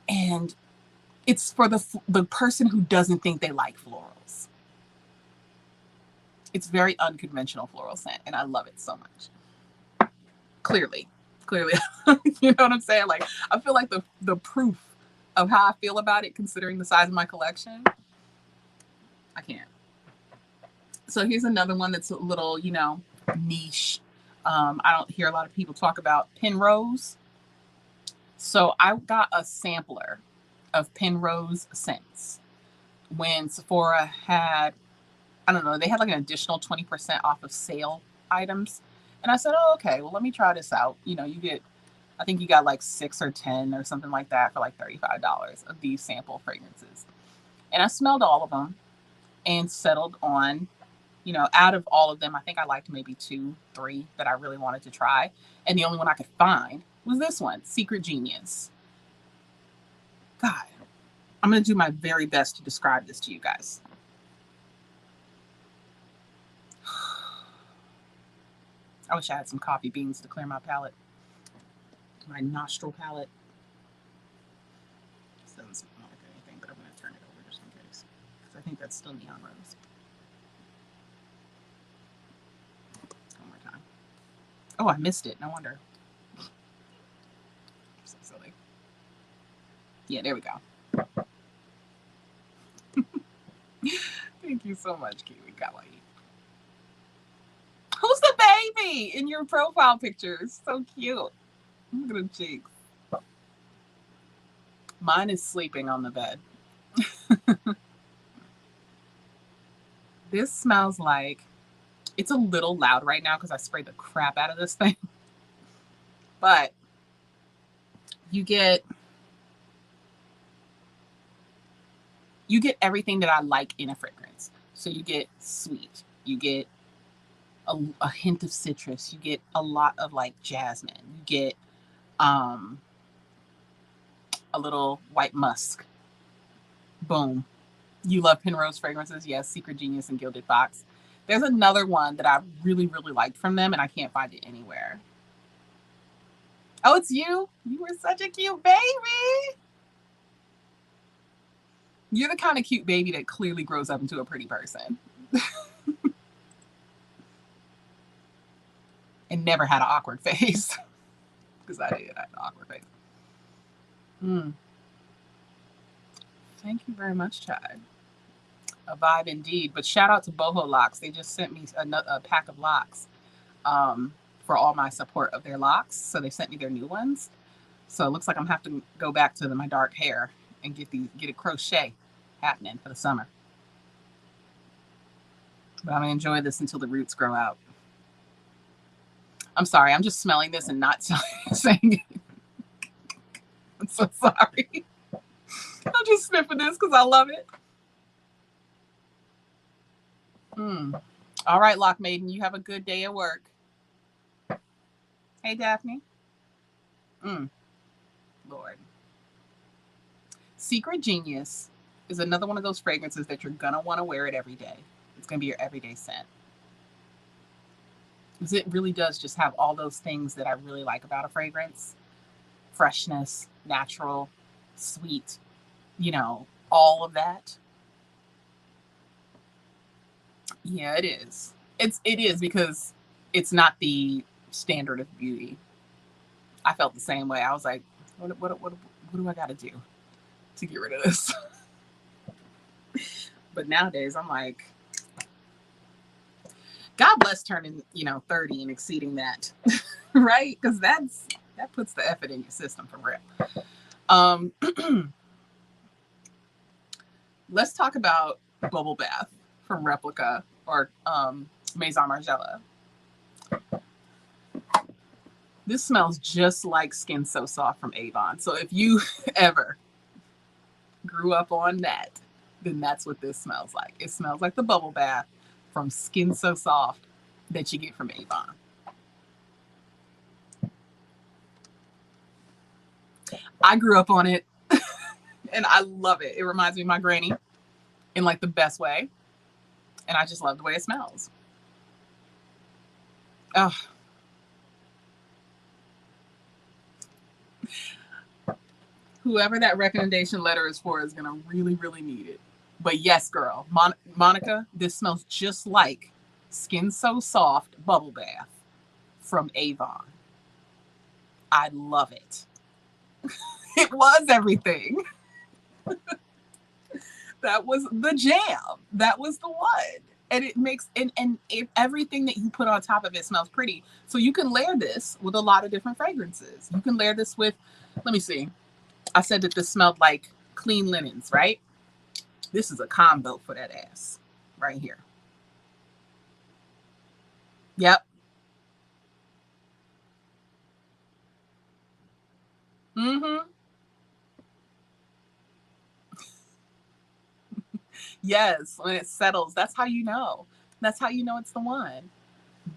And it's for the person who doesn't think they like florals. It's very unconventional floral scent, and I love it so much. Clearly, you know what I'm saying? Like, I feel like the proof of how I feel about it, considering the size of my collection, I can't. So here's another one that's a little, you know, niche. I don't hear a lot of people talk about Penrose. So I got a sampler of Penrose scents when Sephora had, I don't know, they had like an additional 20% off of sale items. And I said, oh, okay, well, let me try this out. You know, you get, I think you got like 6 or 10 or something like that for like $35 of these sample fragrances. And I smelled all of them and settled on, you know, out of all of them, I think I liked maybe 2, 3 that I really wanted to try. And the only one I could find was this one, Secret Genius. God, I'm going to do my very best to describe this to you guys. I wish I had some coffee beans to clear my palate, my nostril palate. This doesn't smell like anything, but I'm going to turn it over just in case, because I think that's still neon rose. One more time. Oh, I missed it. No wonder. So silly. Yeah, there we go. Thank you so much, Kiwi Kawaii. Who's the baby in your profile picture? It's so cute. Look at the cheeks. Mine is sleeping on the bed. This smells like, it's a little loud right now because I sprayed the crap out of this thing. But you get everything that I like in a fragrance. So you get sweet, you get a hint of citrus, you get a lot of like jasmine, you get a little white musk. Boom. You love Penrose fragrances? Yes, Secret Genius and Gilded Fox. There's another one that I really, really liked from them, and I can't find it anywhere. Oh, it's you? You were such a cute baby. You're the kind of cute baby that clearly grows up into a pretty person. And never had an awkward face. Because I did. I had an awkward face. Thank you very much, Chad. A vibe indeed. But shout out to Boho Locks. They just sent me a pack of locks for all my support of their locks. So they sent me their new ones. So it looks like I'm going to have to go back to my dark hair and get a crochet happening for the summer. But I'm going to enjoy this until the roots grow out. I'm sorry. I'm just smelling this and not saying it. I'm so sorry. I'm just sniffing this because I love it. All right, Lock Maiden, you have a good day at work. Hey, Daphne. Lord. Secret Genius is another one of those fragrances that you're going to want to wear it every day. It's going to be your everyday scent. Because it really does just have all those things that I really like about a fragrance. Freshness, natural, sweet, you know, all of that. Yeah, it is. It is because it's not the standard of beauty. I felt the same way. I was like, what do I got to do to get rid of this? But nowadays I'm like, God bless turning, 30 and exceeding that, right? Because that puts the effort in your system for real. Let's talk about Bubble Bath from Replica or Maison Margiela. This smells just like Skin So Soft from Avon. So if you ever grew up on that, then that's what this smells like. It smells like the bubble bath from Skin So Soft that you get from Avon. I grew up on it and I love it. It reminds me of my granny in like the best way. And I just love the way it smells. Oh. Whoever that recommendation letter is for is going to really, really need it. But yes, girl, Monica, this smells just like Skin So Soft Bubble Bath from Avon. I love it. It was everything. That was the jam. That was the one. And it makes, and everything that you put on top of it smells pretty. So you can layer this with a lot of different fragrances. You can layer this with, let me see. I said that this smelled like clean linens, right? This is a combo for that ass right here. Yep. Mm-hmm. Yes, when it settles, that's how you know. That's how you know it's the one.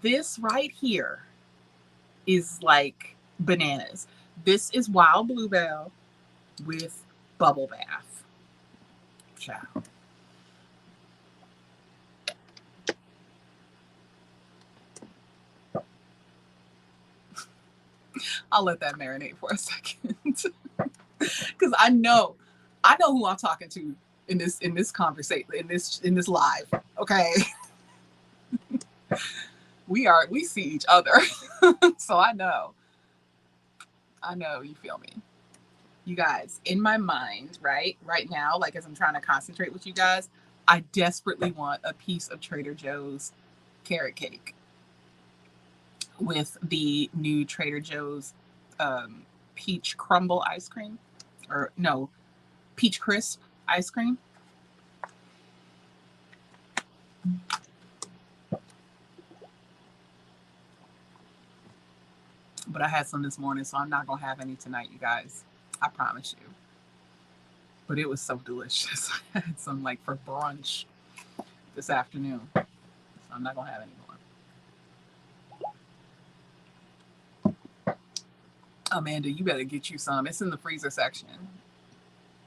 This right here is like bananas. This is Wild Bluebell with Bubble Bath. Ciao. I'll let that marinate for a second. Because I know who I'm talking to in this conversation, in this live. Okay. We see each other. So I know, you feel me. You guys, in my mind, right now, like as I'm trying to concentrate with you guys, I desperately want a piece of Trader Joe's carrot cake with the new Trader Joe's peach crumble ice cream, or no, peach crisp ice cream. But I had some this morning, so I'm not gonna have any tonight, you guys. I promise you. But it was so delicious. I had some like for brunch this afternoon. So I'm not gonna have any more. Amanda, you better get you some. It's in the freezer section.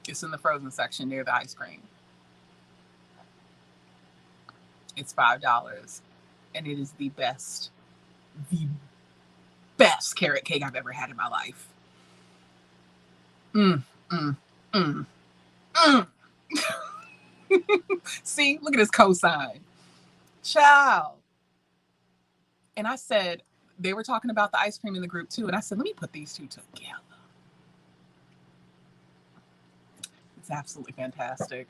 It's in the frozen section near the ice cream. It's $5. And it is the best carrot cake I've ever had in my life. See, look at this cosign. Child. And I said, they were talking about the ice cream in the group too. And I said, let me put these two together. It's absolutely fantastic.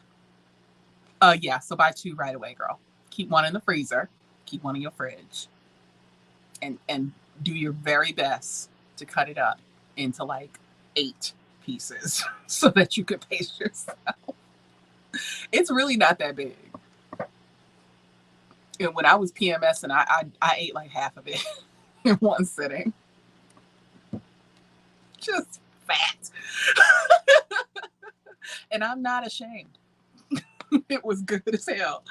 Yeah, so buy two right away, girl. Keep one in the freezer. Keep one in your fridge. And do your very best to cut it up into like 8 pieces so that you can pace yourself. It's really not that big. And when I was PMSing, I ate like half of it in one sitting. Just fat. And I'm not ashamed. It was good as hell.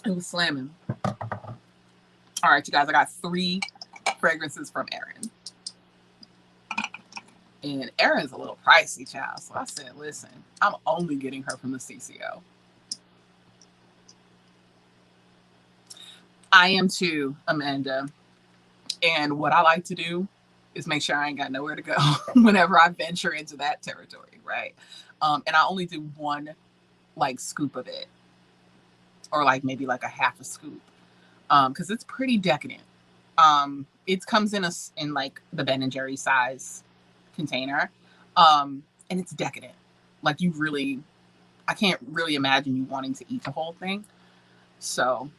It was slamming. All right, you guys, I got 3 fragrances from Aerin. And Aerin's a little pricey, child. So I said, listen, I'm only getting her from the CCO. I am too, Amanda. And what I like to do is make sure I ain't got nowhere to go whenever I venture into that territory, right? And I only do 1 like scoop of it, or like maybe like a half a scoop. because it's pretty decadent. It comes in in like the Ben and Jerry size container, and it's decadent. Like you really, I can't really imagine you wanting to eat the whole thing. So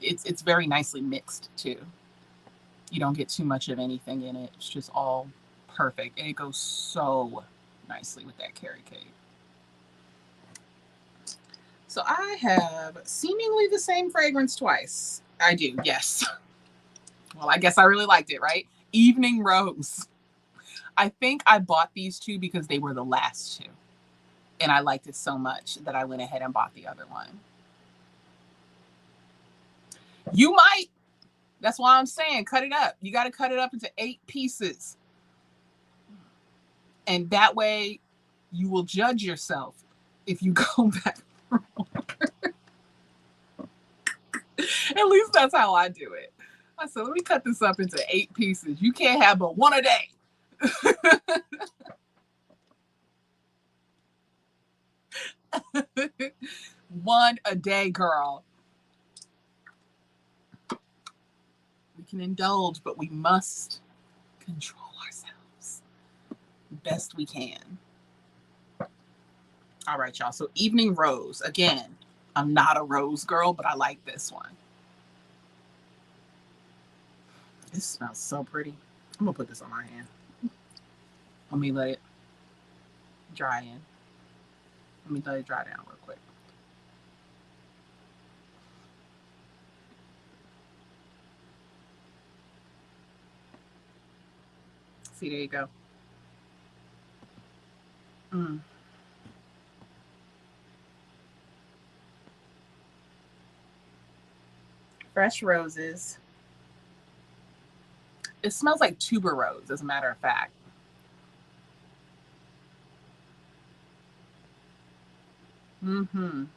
it's very nicely mixed too. You don't get too much of anything in it. It's just all perfect, and it goes so nicely with that carrot cake. So I have seemingly the same fragrance twice. I do, yes. Well, I guess I really liked it, right? Evening Rose. I think I bought these two because they were the last two. And I liked it so much that I went ahead and bought the other one. You might. That's why I'm saying cut it up. You got to cut it up into 8 pieces. And that way you will judge yourself if you go back. At least that's how I do it. I said, let me cut this up into 8 pieces. You can't have but one a day. One a day, girl. We can indulge, but we must control ourselves best we can. All right, y'all. So Evening Rose. Again, I'm not a rose girl, but I like this one. This smells so pretty. I'm going to put this on my hand. Let me let it dry in. Let me let it dry down real quick. See, there you go. Fresh roses. It smells like tuberose, as a matter of fact. And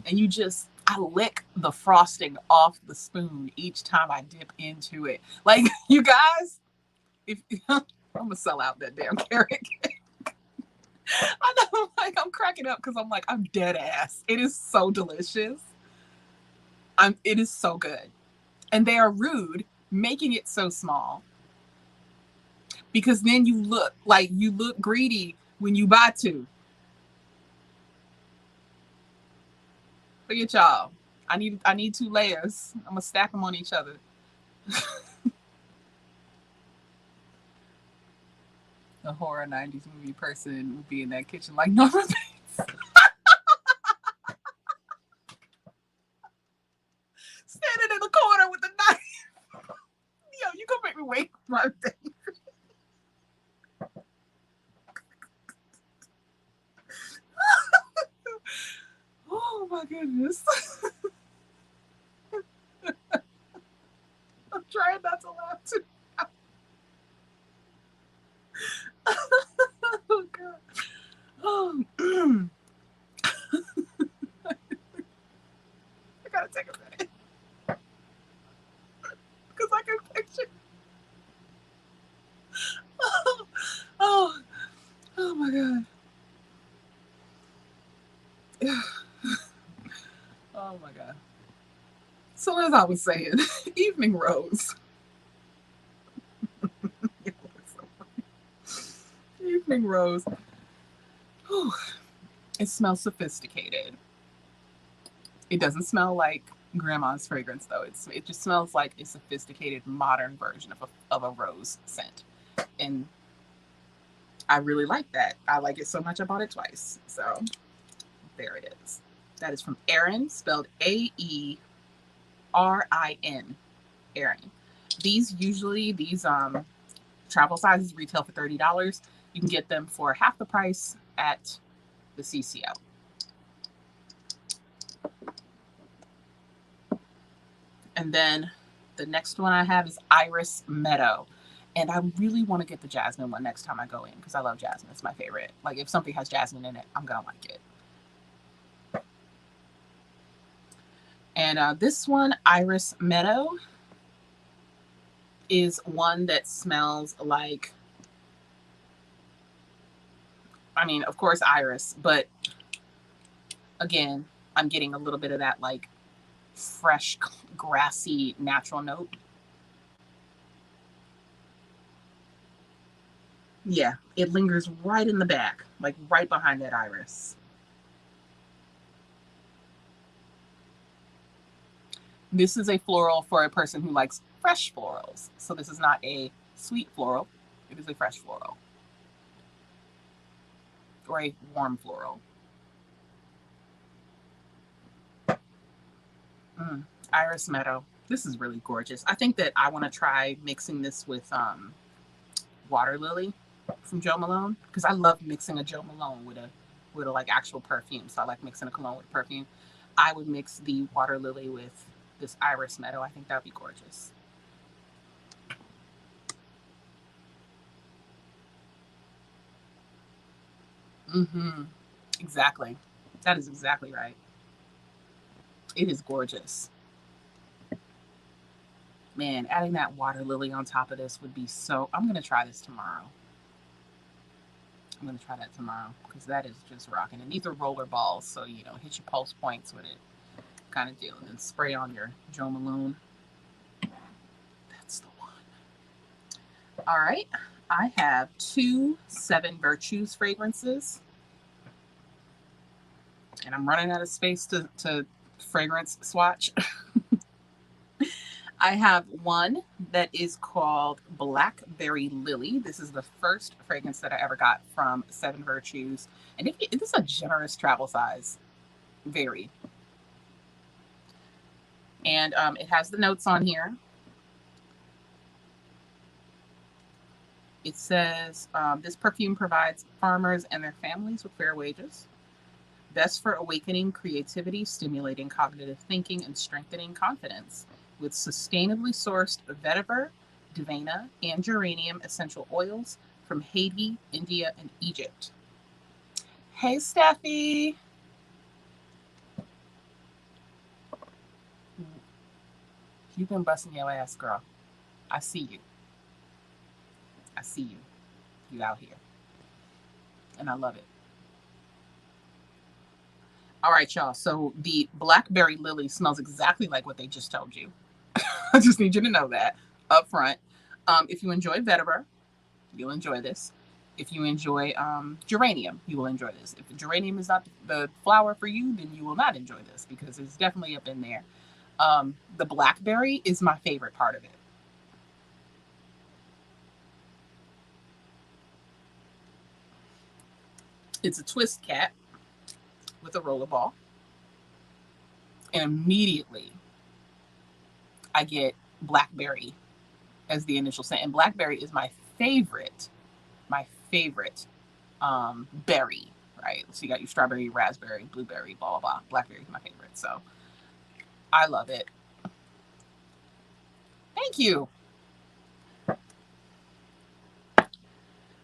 you just, I lick the frosting off the spoon each time I dip into it. Like, you guys, if I'm gonna sell out that damn carrot cake. I know, like, I'm cracking up because I'm like, I'm dead ass. It is so delicious. It is so good. And they are rude making it so small. Because then you look greedy when you buy 2. Look at y'all. I need 2 layers. I'm gonna stack them on each other. The horror 90s movie person would be in that kitchen like Norman Bates. Standing in the corner with the knife. Yo, you gonna make me wait for my day. Oh my goodness. I'm trying not to laugh too. Oh God. Oh. I gotta take a minute. Because I can picture. Oh my God. Oh my God. So as I was saying, Evening Rose. Evening Rose. Whew. It smells sophisticated. It doesn't smell like grandma's fragrance though. It just smells like a sophisticated modern version of a rose scent. And I really like that. I like it so much I bought it twice. So there it is. That is from Aerin, spelled Aerin. Aerin. These travel sizes retail for $30. You can get them for half the price at the CCO. And then the next one I have is Iris Meadow. And I really want to get the jasmine one next time I go in because I love jasmine. It's my favorite. Like if something has jasmine in it, I'm going to like it. And this one, Iris Meadow, is one that smells like, I mean, of course, iris, but again, I'm getting a little bit of that like fresh, grassy, natural note. Yeah, it lingers right in the back, like right behind that iris. This is a floral for a person who likes fresh florals. So this is not a sweet floral. It is a fresh floral. Or a warm floral. Iris Meadow. This is really gorgeous. I think that I want to try mixing this with Water Lily from Jo Malone, because I love mixing a Jo Malone with a like actual perfume. So I like mixing a cologne with perfume. I would mix the Water Lily with this Iris Meadow. I think that would be gorgeous. Exactly. That is exactly right. It is gorgeous. Man, adding that Water Lily on top of this would be so... I'm going to try this tomorrow. I'm going to try that tomorrow because that is just rocking. And these are roller balls, so, you know, hit your pulse points with it kind of deal. And then spray on your Jo Malone. That's the one. All right. I have 2 7 Virtues fragrances. And I'm running out of space to fragrance swatch. I have one that is called Blackberry Lily. This is the first fragrance that I ever got from 7 Virtues. And this is a generous travel size. Very. And it has the notes on here. It says, this perfume provides farmers and their families with fair wages. Best for awakening creativity, stimulating cognitive thinking, and strengthening confidence. With sustainably sourced vetiver, divana, and geranium essential oils from Haiti, India, and Egypt. Hey, Steffi. You've been busting your ass, girl. I see you. I see you. You out here. And I love it. All right, y'all. So the Blackberry Lily smells exactly like what they just told you. I just need you to know that up front. If you enjoy vetiver, you'll enjoy this. If you enjoy geranium, you will enjoy this. If geranium is not the flower for you, then you will not enjoy this because it's definitely up in there. The blackberry is my favorite part of it. It's a twist cap with a roller ball. And immediately I get blackberry as the initial scent. And blackberry is my favorite berry, right? So you got your strawberry, raspberry, blueberry, blah, blah, blah. Blackberry is my favorite. So I love it. Thank you.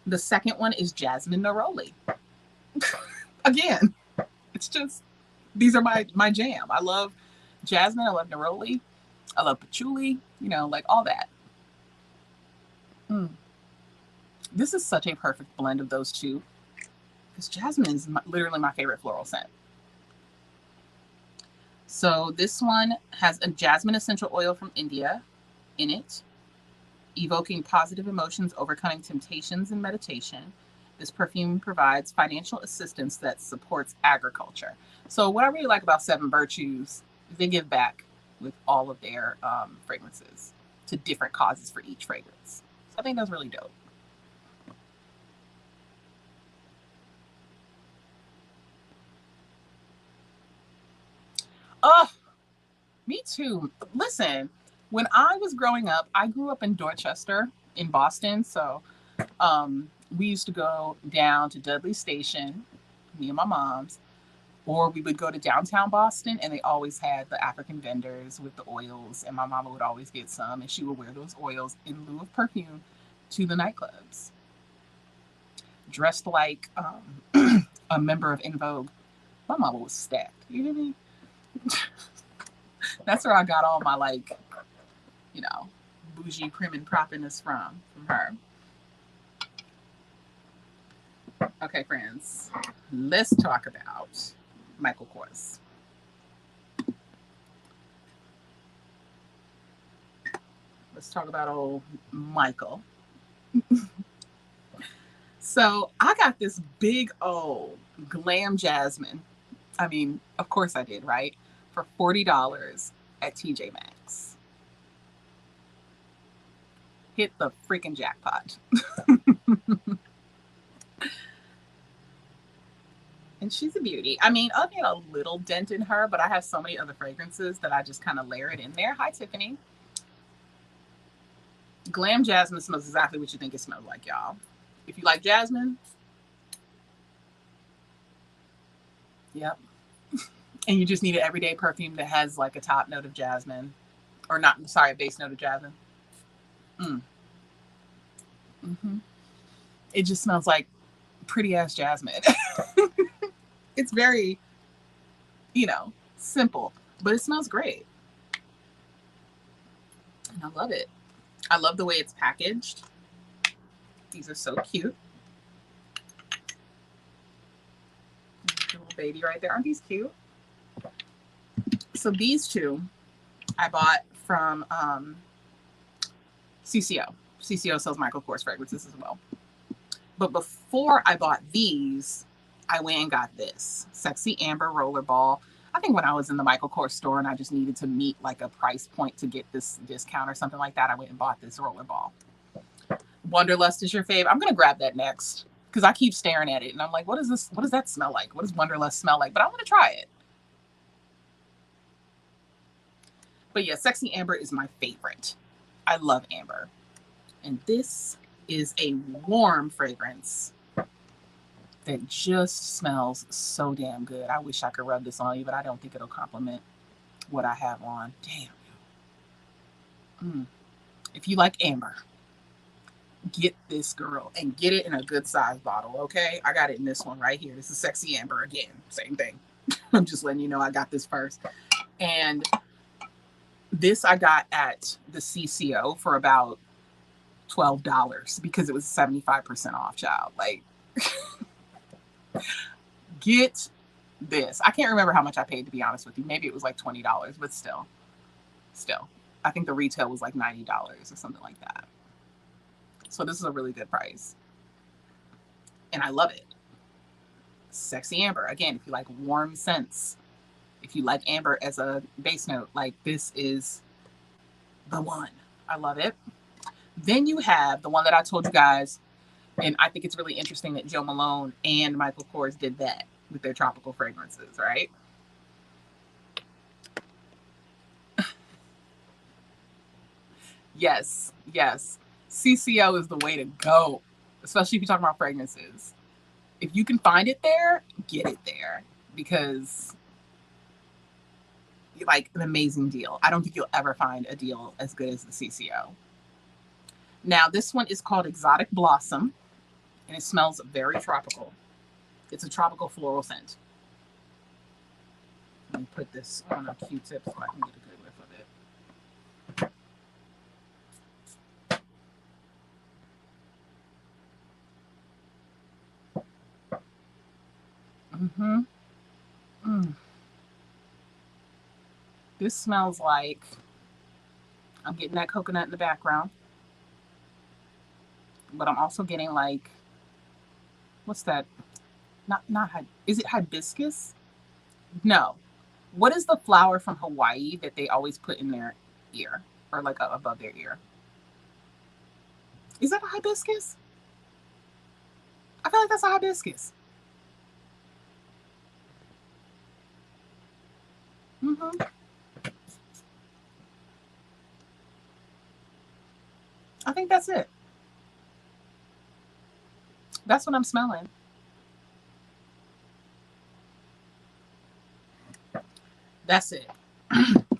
The second one is Jasmine Neroli. Again, it's just, these are my jam. I love jasmine. I love neroli. I love patchouli, you know, like all that. This is such a perfect blend of those two because jasmine is literally my favorite floral scent. So this one has a jasmine essential oil from India in it, evoking positive emotions, overcoming temptations, and meditation. This perfume provides financial assistance that supports agriculture. So what I really like about 7 Virtues is they give back with all of their fragrances to different causes for each fragrance. So I think that's really dope. Oh, me too. Listen, when I was growing up, I grew up in Dorchester in Boston. So we used to go down to Dudley Station, me and my mom's, or we would go to downtown Boston and they always had the African vendors with the oils. And my mama would always get some and she would wear those oils in lieu of perfume to the nightclubs. Dressed like a member of En Vogue. My mama was stacked. You hear me? That's where I got all my, like, you know, bougie prim and proppiness from her. Okay, friends, let's talk about Michael Kors. Let's talk about old Michael. So I got this big old Glam Jasmine. I mean, of course I did, right? For $40 at TJ Maxx. Hit the freaking jackpot. And she's a beauty. I mean, I'll get a little dent in her, but I have so many other fragrances that I just kind of layer it in there. Hi, Tiffany. Glam Jasmine smells exactly what you think it smells like, y'all. If you like jasmine, yep. And you just need an everyday perfume that has like a top note of jasmine. Or not, sorry, a base note of jasmine. It just smells like pretty ass jasmine. It's very, you know, simple, but it smells great. And I love it. I love the way it's packaged. These are so cute. Little baby right there. Aren't these cute? So these two I bought from CCO. CCO sells Michael Kors fragrances as well. But before I bought these, I went and got this Sexy Amber Rollerball. I think when I was in the Michael Kors store and I just needed to meet like a price point to get this discount or something like that, I went and bought this Rollerball. Wanderlust is your fave. I'm going to grab that next because I keep staring at it and I'm like, what is this? What does that smell like? What does Wanderlust smell like? But I want to try it. But yeah, Sexy Amber is my favorite. I love amber. And this is a warm fragrance that just smells so damn good. I wish I could rub this on you, but I don't think it'll complement what I have on. Damn. If you like amber, get this, girl, and get it in a good size bottle, okay? I got it in this one right here. This is Sexy Amber again. Same thing. I'm just letting you know I got this first. And this I got at the CCO for about $12 because it was 75% off, child. Like, get this. I can't remember how much I paid, to be honest with you. Maybe it was like $20, but still. I think the retail was like $90 or something like that. So this is a really good price. And I love it. Sexy Amber. Again, if you like warm scents, if you like amber as a base note, like this is the one. I love it. Then you have the one that I told you guys, and I think it's really interesting that Joe Malone and Michael Kors did that with their tropical fragrances, right? Yes. CCO is the way to go, especially if you're talking about fragrances. If you can find it there, get it there because you like an amazing deal. I don't think you'll ever find a deal as good as the CCO. Now, this one is called Exotic Blossom, and it smells very tropical. It's a tropical floral scent. Let me put this on a Q-tip so I can get a good whiff of it. This smells like, I'm getting that coconut in the background, but I'm also getting like, what's that? Is it hibiscus? No. What is the flower from Hawaii that they always put in their ear or like above their ear? Is that a hibiscus? I feel like that's a hibiscus. I think that's it. That's what I'm smelling. That's it.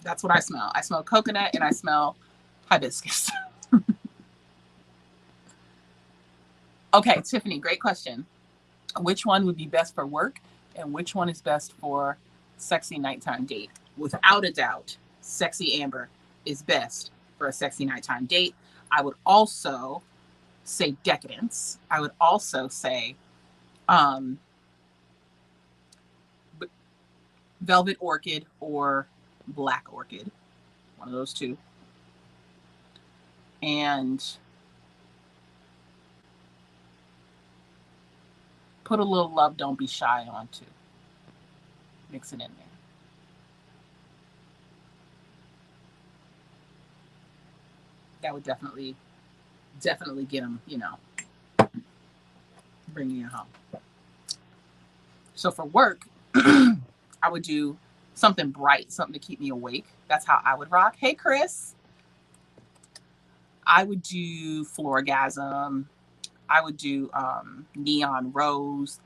That's what I smell. I smell coconut and I smell hibiscus. Okay, Tiffany, great question. Which one would be best for work and which one is best for sexy nighttime date? Without a doubt, Sexy Amber is best for a sexy nighttime date. I would also say Decadence. I would also say Velvet Orchid or Black Orchid. One of those two. and put a little Love Don't Be Shy on too. Mix it in there. That would definitely get them, you know, bringing it home. So for work, I would do something bright, something to keep me awake. That's how I would rock. Hey, Chris. I would do Florgasm. I would do Neon Rose.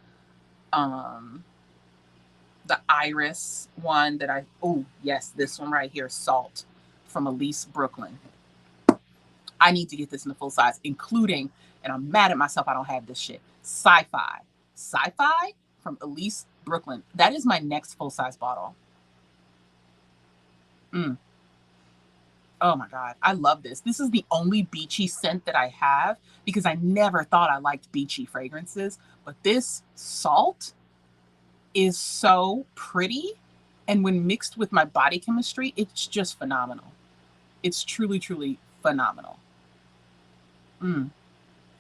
The Iris one that oh, yes, this one right here, Salt from Elise Brooklyn. I need to get this in the full size, including, and I'm mad at myself I don't have this shit, Sci-Fi. Sci-Fi from Elise Brooklyn. That is my next full size bottle. Oh my God, I love this. This is the only beachy scent that I have because I never thought I liked beachy fragrances, but this Salt is so pretty. And when mixed with my body chemistry, it's just phenomenal. It's truly, truly phenomenal.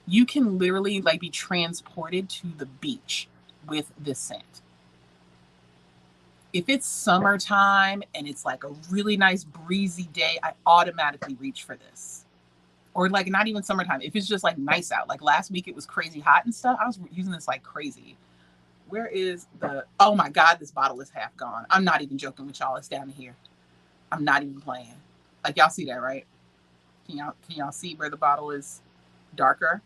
You can literally like be transported to the beach with this scent. If it's summertime and it's like a really nice breezy day, I automatically reach for this. Or like not even summertime. If it's just like nice out, like last week it was crazy hot and stuff, I was using this like crazy. Where is the, oh my God, this bottle is half gone. I'm not even joking with y'all. It's down here. I'm not even playing. Like y'all see that, right? Can y'all see where the bottle is darker?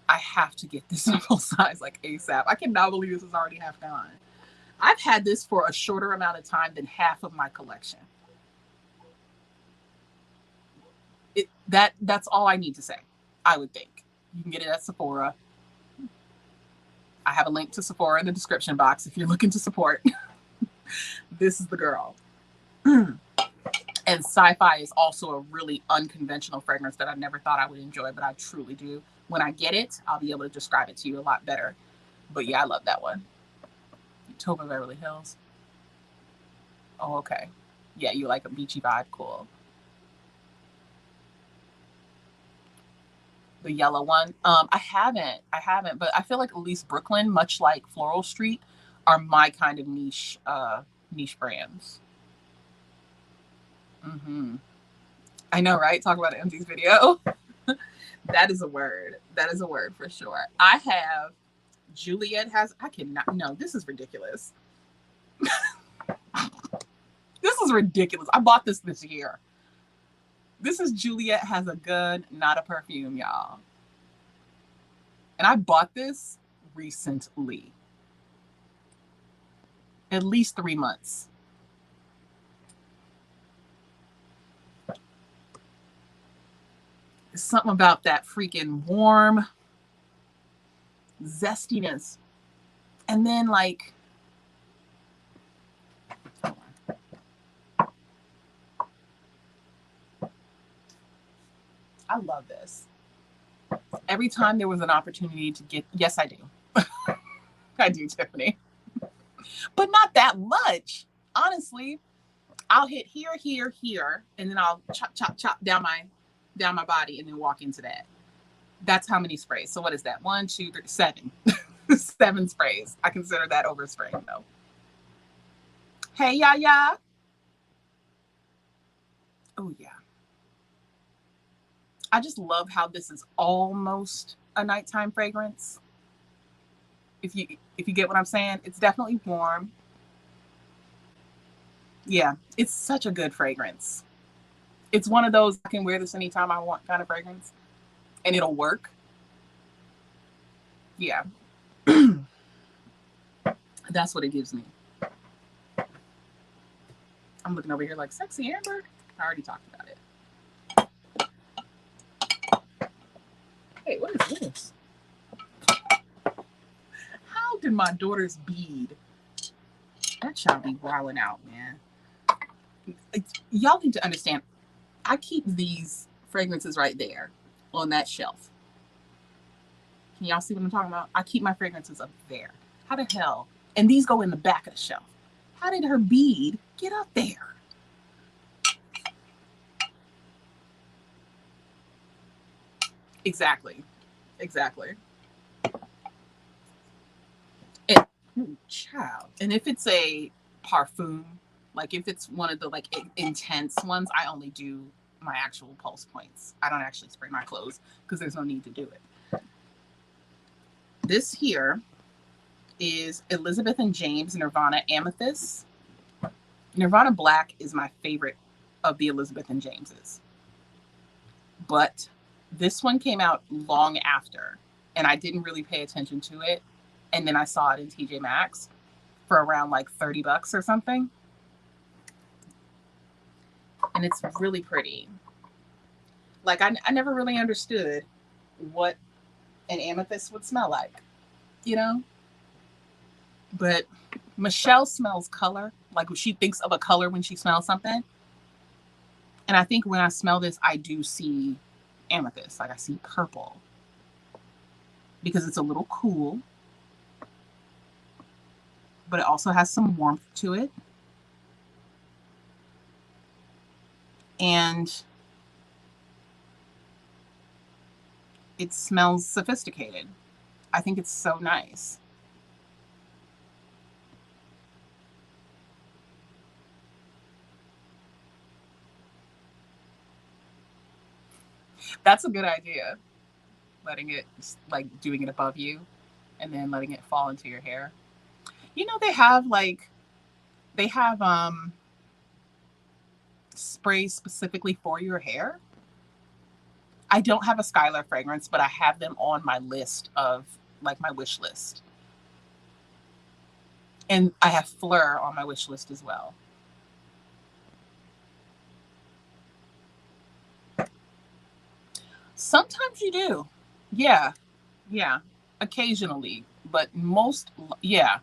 I have to get this in full size like ASAP. I cannot believe this is already half gone. I've had this for a shorter amount of time than half of my collection. That's all I need to say, I would think. You can get it at Sephora. I have a link to Sephora in the description box if you're looking to support. This is the girl. And Sci-Fi is also a really unconventional fragrance that I never thought I would enjoy, but I truly do. When I get it, I'll be able to describe it to you a lot better. But yeah, I love that one. Tova Beverly Hills. Oh, okay. Yeah, you like a beachy vibe. Cool. The yellow one. I haven't, but I feel like Elise Brooklyn, much like Floral Street, are my kind of niche brands. I know, right? Talk about MD's video. That is a word. That is a word for sure. I have Juliet has, I cannot, no, this is ridiculous. This is ridiculous. I bought this year. This is Juliet Has a Gun, Not a Perfume, y'all. And I bought this recently. At least 3 months. There's something about that freaking warm zestiness. And then like, I love this. Every time there was an opportunity to get, yes, I do. I do, Tiffany. But not that much. Honestly, I'll hit here, here, here, and then I'll chop, chop, chop down my body and then walk into that. That's how many sprays. So what is that? 1, 2, 3, 7. 7 sprays. I consider that overspraying though. Hey, Yaya. Oh yeah. I just love how this is almost a nighttime fragrance. If you get what I'm saying, it's definitely warm. Yeah, it's such a good fragrance. It's one of those I can wear this anytime I want kind of fragrance, and it'll work. Yeah. That's what it gives me. I'm looking over here like sexy Amber. I already talked about it. Hey, what is this? How did my daughter's bead? That shall be wilding out, man. Y'all need to understand. I keep these fragrances right there on that shelf. Can y'all see what I'm talking about? I keep my fragrances up there. How the hell? And these go in the back of the shelf. How did her bead get up there? Exactly. Exactly. And, child. And if it's a parfum, like if it's one of the like intense ones, I only do my actual pulse points. I don't actually spray my clothes because there's no need to do it. This here is Elizabeth and James Nirvana Amethyst. Nirvana Black is my favorite of the Elizabeth and Jameses. But this one came out long after, and I didn't really pay attention to it. And then I saw it in TJ Maxx for around like $30 or something. And it's really pretty. Like I never really understood what an amethyst would smell like, you know? But Michelle smells color. Like she thinks of a color when she smells something. And I think when I smell this, I do see amethyst. Like I see purple. Because it's a little cool. But it also has some warmth to it. And it smells sophisticated. I think it's so nice. That's a good idea. Letting it, like doing it above you and then letting it fall into your hair. You know, they have sprays specifically for your hair. I don't have a Skylar fragrance, but I have them on my list of like my wish list. And I have Fleur on my wish list as well. Sometimes you do. Yeah. Yeah. Occasionally. But most, yeah.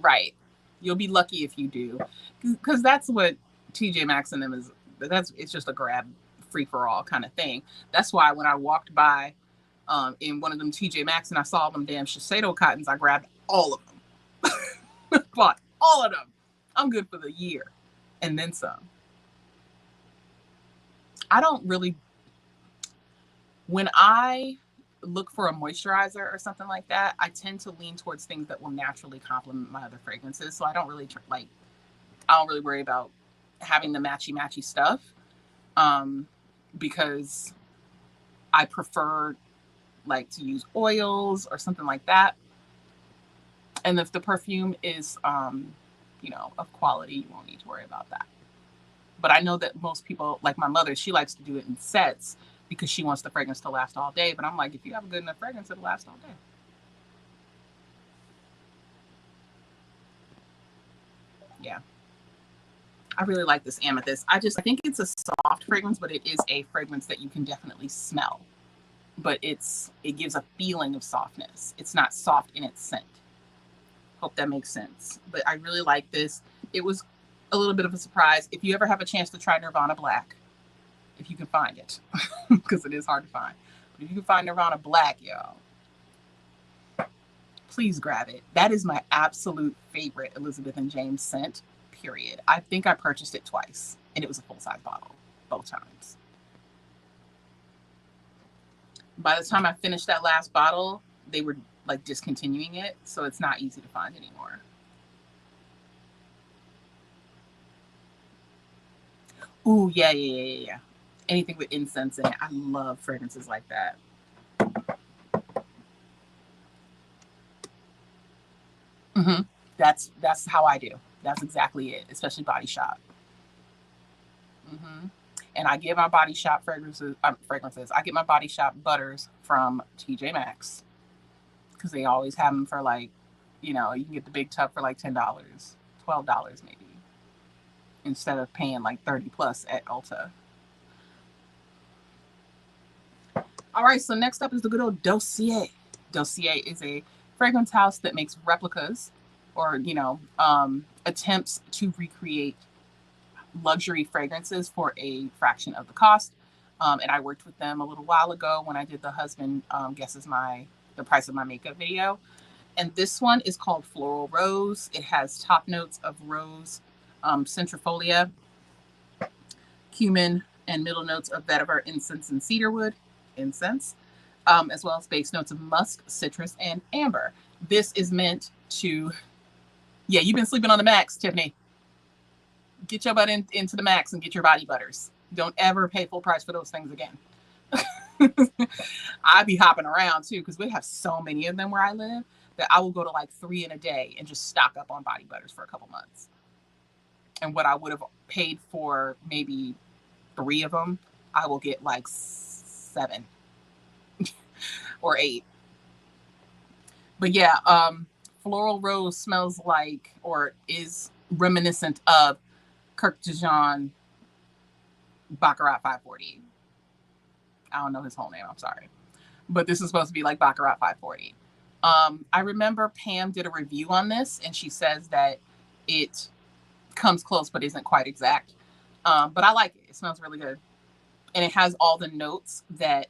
Right. You'll be lucky if you do. Because that's what TJ Maxx and them is. It's just a grab free for all kind of thing. That's why when I walked by in one of them TJ Maxx and I saw them damn Shiseido cottons, I grabbed all of them. Bought all of them. I'm good for the year. And then some. I don't really, when I look for a moisturizer or something like that, I tend to lean towards things that will naturally complement my other fragrances. So I don't really worry about having the matchy stuff because I prefer like to use oils or something like that. And if the perfume is, of quality, you won't need to worry about that. But I know that most people, like my mother, she likes to do it in sets because she wants the fragrance to last all day. But I'm like, if you have a good enough fragrance, it'll last all day. Yeah. I really like this amethyst. I think it's a soft fragrance, but it is a fragrance that you can definitely smell. But it gives a feeling of softness. It's not soft in its scent. Hope that makes sense. But I really like this. It was a little bit of a surprise. If you ever have a chance to try Nirvana Black, if you can find it, because it is hard to find. But if you can find Nirvana Black, y'all, please grab it. That is my absolute favorite Elizabeth and James scent, period. I think I purchased it twice, and it was a full-size bottle, both times. By the time I finished that last bottle, they were like discontinuing it, so it's not easy to find anymore. Ooh, yeah. Anything with incense in it. I love fragrances like that. Mm-hmm. That's how I do. That's exactly it, especially Body Shop. Mm-hmm. And I get my Body Shop fragrances. I get my Body Shop butters from TJ Maxx because they always have them for like, you can get the big tub for like $10, $12 maybe, instead of paying like 30 plus at Ulta. All right, so next up is the good old Dossier. Dossier is a fragrance house that makes replicas or, attempts to recreate luxury fragrances for a fraction of the cost. And I worked with them a little while ago when I did the husband guesses the price of my makeup video. And this one is called Floral Rose. It has top notes of rose, centrifolia, cumin, and middle notes of vetiver, incense, and cedarwood. incense, as well as base notes of musk, citrus, and amber. This is meant to, yeah, you've been sleeping on the Max, Tiffany. Get your butt into the Max and get your body butters. Don't ever pay full price for those things again. I be hopping around too, because we have so many of them where I live that I will go to like 3 in a day and just stock up on body butters for a couple months. And what I would have paid for maybe 3 of them, I will get like 7 or 8. But yeah, Floral Rose smells like, or is reminiscent of Kirk Dijon Baccarat 540. I don't know his whole name, I'm sorry. But this is supposed to be like Baccarat 540. I remember Pam did a review on this, and she says that it comes close but isn't quite exact. But I like it. It smells really good. And it has all the notes that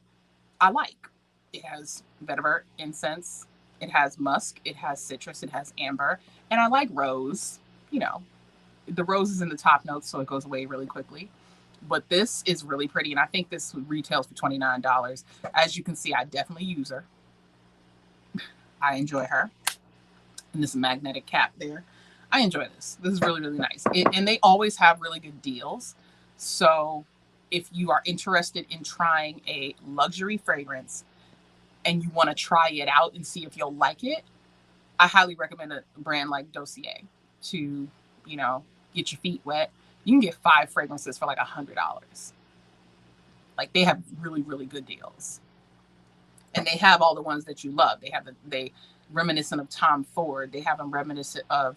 I like. It has vetiver, incense, it has musk, it has citrus, it has amber, and I like rose. You know, the rose is in the top notes, so it goes away really quickly. But this is really pretty, and I think this retails for $29. As you can see, I definitely use her. I enjoy her. And this magnetic cap there. I enjoy this. This is really, really nice. And they always have really good deals. So if you are interested in trying a luxury fragrance and you want to try it out and see if you'll like it, I highly recommend a brand like Dossier to, you know, get your feet wet. You can get 5 fragrances for like $100. Like, they have really, really good deals. And they have all the ones that you love. They have they reminiscent of Tom Ford. They have them reminiscent of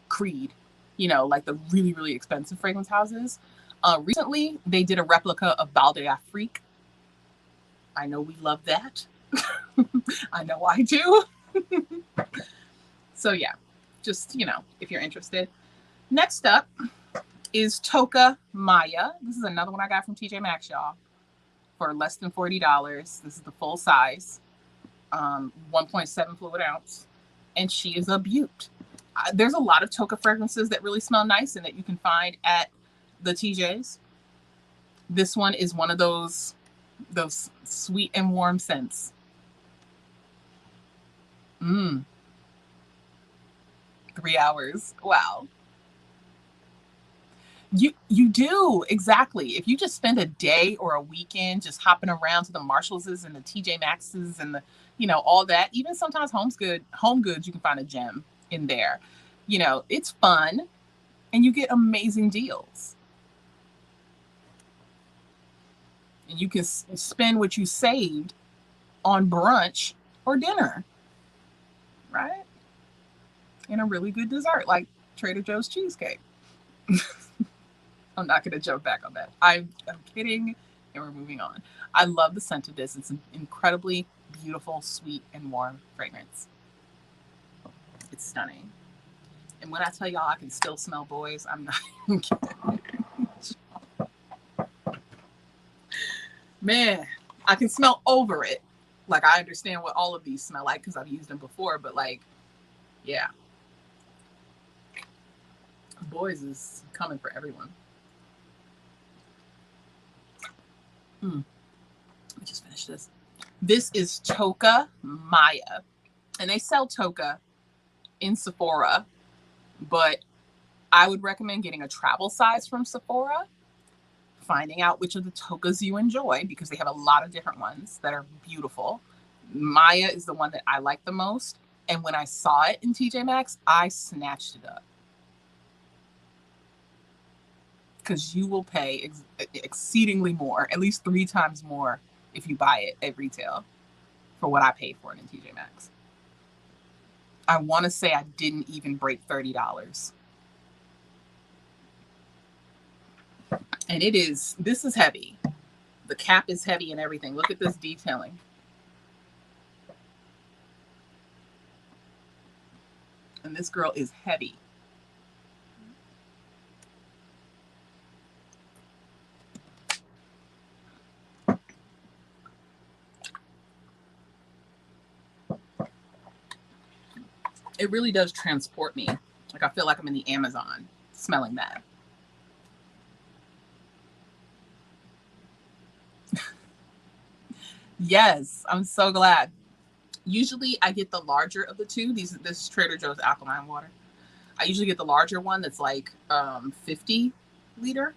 Creed, you know, like the really, really expensive fragrance houses. Recently, they did a replica of Balde Afrique. I know we love that. I know I do. So yeah, just, you know, if you're interested. Next up is Toca Maya. This is another one I got from TJ Maxx, y'all, for less than $40. This is the full size, 1.7 fluid ounce, and she is a beaut. There's a lot of Toca fragrances that really smell nice and that you can find at the TJs. This one is one of those sweet and warm scents. 3 hours. Wow. You do, exactly. If you just spend a day or a weekend just hopping around to the Marshallses and the TJ Maxxes and the, you know, all that, even sometimes Home Goods, you can find a gem in there. You know, it's fun and you get amazing deals. And you can spend what you saved on brunch or dinner, right? And a really good dessert like Trader Joe's cheesecake. I'm not going to jump back on that. I'm kidding, and we're moving on. I love the scent of this. It's an incredibly beautiful, sweet, and warm fragrance. It's stunning. And when I tell y'all I can still smell boys, I'm not even kidding. Man, I can smell over it. Like, I understand what all of these smell like because I've used them before, but like, yeah. Boys is coming for everyone. Let me just finish this. This is Toca Maya. And they sell Toca in Sephora, but I would recommend getting a travel size from Sephora, finding out which of the Tocas you enjoy, because they have a lot of different ones that are beautiful. Maya is the one that I like the most. And when I saw it in TJ Maxx, I snatched it up. Because you will pay exceedingly more, at least 3 times more, if you buy it at retail for what I paid for it in TJ Maxx. I want to say I didn't even break $30. And this is heavy. The cap is heavy and everything. Look at this detailing. And this girl is heavy. It really does transport me. Like, I feel like I'm in the Amazon smelling that. Yes, I'm so glad. Usually I get the larger of the two. This is Trader Joe's alkaline water. I usually get the larger one that's like 50 liter,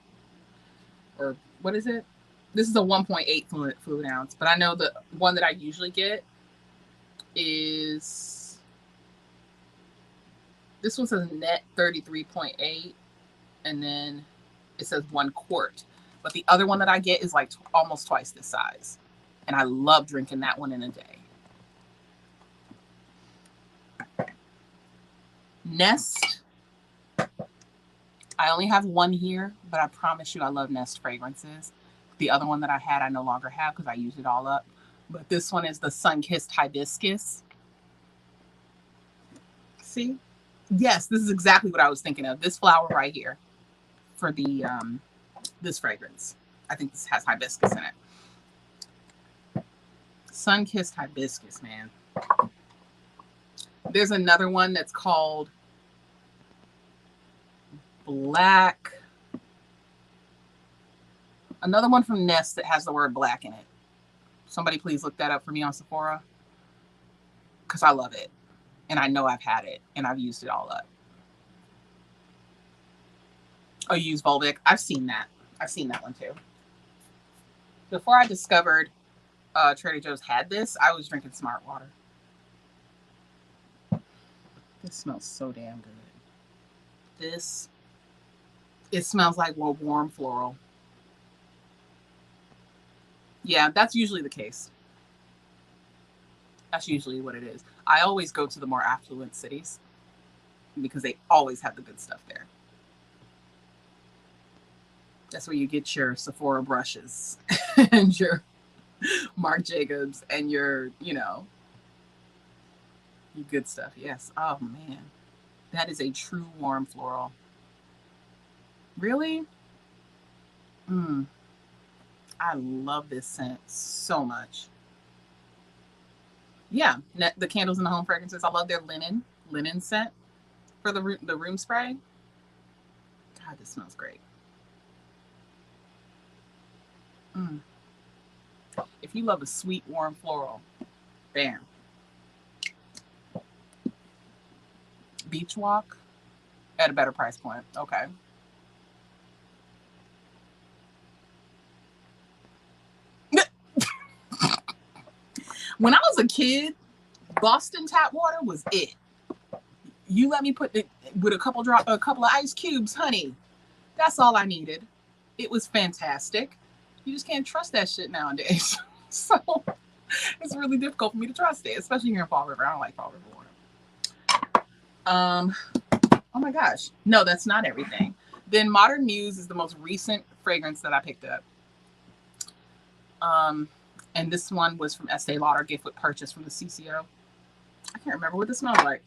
or what is it? This is a 1.8 fluid ounce, but I know the one that I usually get is, this one says net 33.8, and then it says 1 quart. But the other one that I get is like almost twice this size. And I love drinking that one in a day. Nest. I only have one here, but I promise you I love Nest fragrances. The other one that I had, I no longer have because I used it all up. But this one is the Sun-Kissed Hibiscus. See? Yes, this is exactly what I was thinking of. This flower right here for the this fragrance. I think this has hibiscus in it. Sun-Kissed Hibiscus, man. There's another one that's called Black. Another one from Nest that has the word black in it. Somebody please look that up for me on Sephora, because I love it. And I know I've had it and I've used it all up. Oh, you use Volvic? I've seen that. I've seen that one too. Before I discovered Trader Joe's had this, I was drinking Smart Water. This smells so damn good. It smells like warm floral. Yeah, that's usually the case. That's usually what it is. I always go to the more affluent cities because they always have the good stuff there. That's where you get your Sephora brushes and your Marc Jacobs and your, your good stuff. Yes. Oh, man. That is a true warm floral. Really? I love this scent so much. Yeah, the Candles in the Home fragrances. I love their linen scent for the room spray. God, this smells great. If you love a sweet, warm floral, bam. Beach Walk at a better price point. Okay. When I was a kid, Boston tap water was it. You let me put it with a couple of ice cubes, honey. That's all I needed. It was fantastic. You just can't trust that shit nowadays. So it's really difficult for me to trust it, especially here in Fall River. I don't like Fall River water. Oh my gosh. No, that's not everything. Then Modern Muse is the most recent fragrance that I picked up. And this one was from Estee Lauder, gift with purchase from the CCO. I can't remember what this smelled like.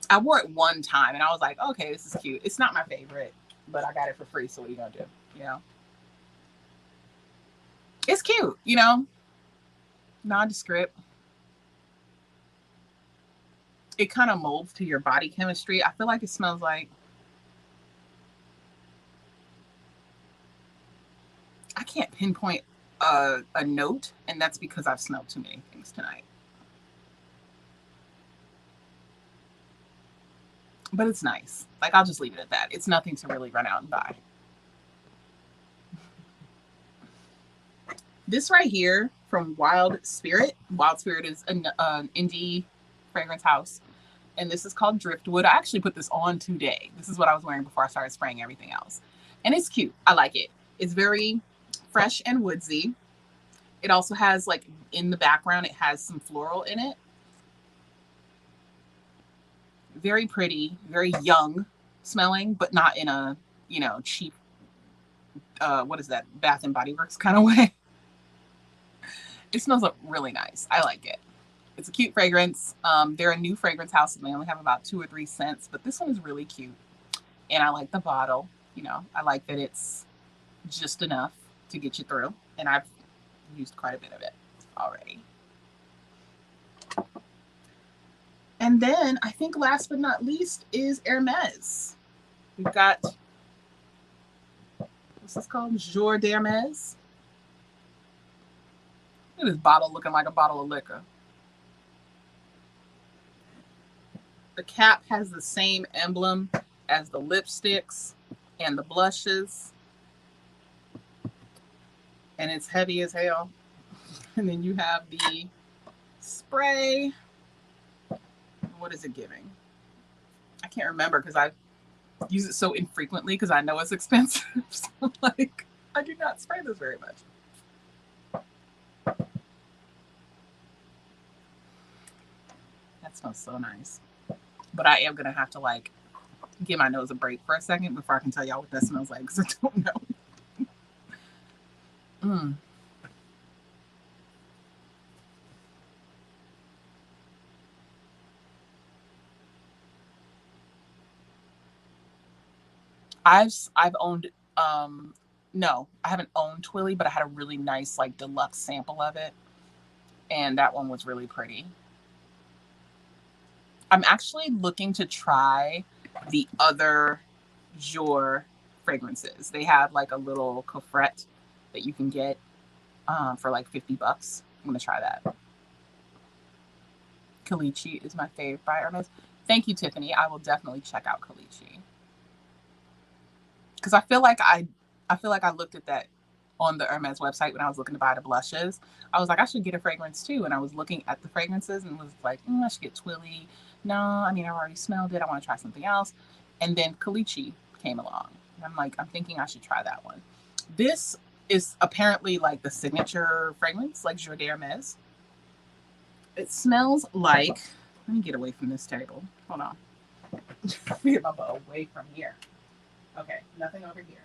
I wore it one time and I was like, okay, this is cute. It's not my favorite, but I got it for free. So what are you going to do? It's cute, nondescript. It kind of molds to your body chemistry. I feel like it smells like, I can't pinpoint a note, and that's because I've smelled too many things tonight. But it's nice. Like, I'll just leave it at that. It's nothing to really run out and buy. This right here from Wild Spirit. Wild Spirit is an indie fragrance house. And this is called Driftwood. I actually put this on today. This is what I was wearing before I started spraying everything else. And it's cute. I like it. It's very fresh and woodsy. It also has, like, in the background, it has some floral in it. Very pretty, very young smelling, but not in a, cheap, what is that, Bath and Body Works kind of way. It smells really nice. I like it. It's a cute fragrance. They're a new fragrance house and they only have about 2 or 3 scents, but this one is really cute. And I like the bottle. I like that it's just enough to get you through. And I've used quite a bit of it already. And then I think last but not least is Hermes. We've got, what's this called? Jour d'Hermes. Look at this bottle looking like a bottle of liquor. The cap has the same emblem as the lipsticks and the blushes. And it's heavy as hell. And then you have the spray. What is it giving? I can't remember because I use it so infrequently because I know it's expensive. So like, I do not spray this very much. That smells so nice. But I am going to have to like give my nose a break for a second before I can tell y'all what that smells like because I don't know. I've owned no, I haven't owned Twilly, but I had a really nice like deluxe sample of it. And that one was really pretty. I'm actually looking to try the other Jour fragrances. They have like a little coffret that you can get for like $50. I'm gonna try that. Kilian is my favorite by Hermes. Thank you, Tiffany. I will definitely check out Kilian. Because I feel like I looked at that on the Hermes website when I was looking to buy the blushes. I was like, I should get a fragrance too. And I was looking at the fragrances and was like, I should get Twilly. No, I mean, I've already smelled it. I want to try something else. And then Kilian came along. And I'm like, I'm thinking I should try that one. This is apparently like the signature fragrance, like Jour d'Hermes. It smells like, let me get away from this table. Hold on. Let me get my butt away from here. Okay, nothing over here.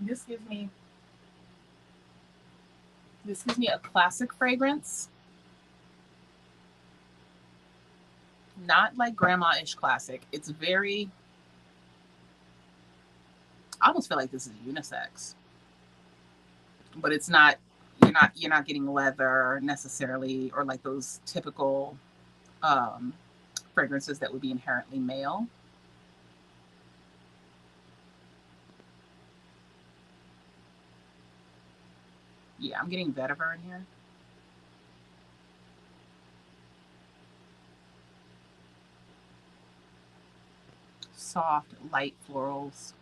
This gives me a classic fragrance. Not like grandma-ish classic. It's very, I almost feel like this is unisex. But it's not, you're not getting leather necessarily, or like those typical fragrances that would be inherently male. Yeah, I'm getting vetiver in here. Soft, light florals.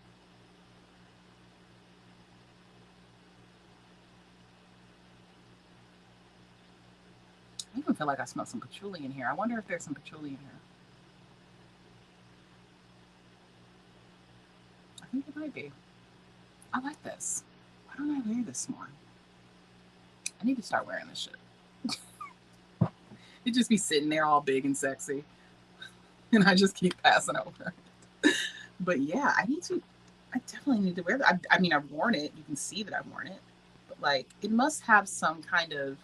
I even feel like I smell some patchouli in here. I wonder if there's some patchouli in here. I think it might be. I like this. Why don't I wear this more? I need to start wearing this shit. It just be sitting there all big and sexy. And I just keep passing over. But yeah, I definitely need to wear that. I mean, I've worn it. You can see that I've worn it. But like, it must have some kind of,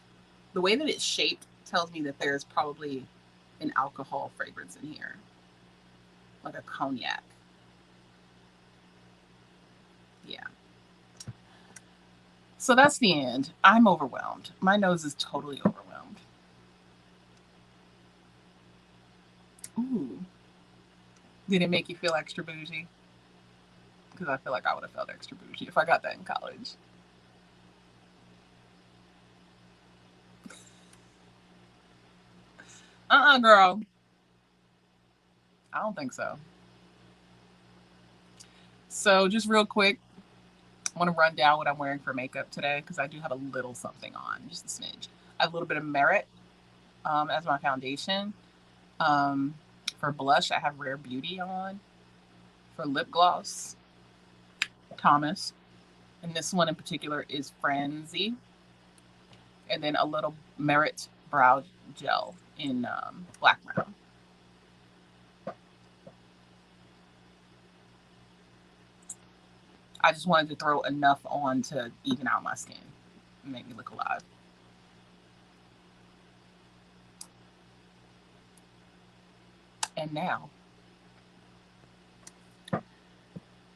the way that it's shaped tells me that there's probably an alcohol fragrance in here. Like a cognac. Yeah. So that's the end. I'm overwhelmed. My nose is totally overwhelmed. Ooh. Did it make you feel extra bougie? Because I feel like I would have felt extra bougie if I got that in college. Girl. I don't think so. So just real quick, I want to run down what I'm wearing for makeup today because I do have a little something on, just a smidge. I have a little bit of Merit as my foundation. For blush, I have Rare Beauty on. For lip gloss, Thomas. And this one in particular is Frenzy. And then a little Merit brow gel in black brown. I just wanted to throw enough on to even out my skin and make me look alive. And now,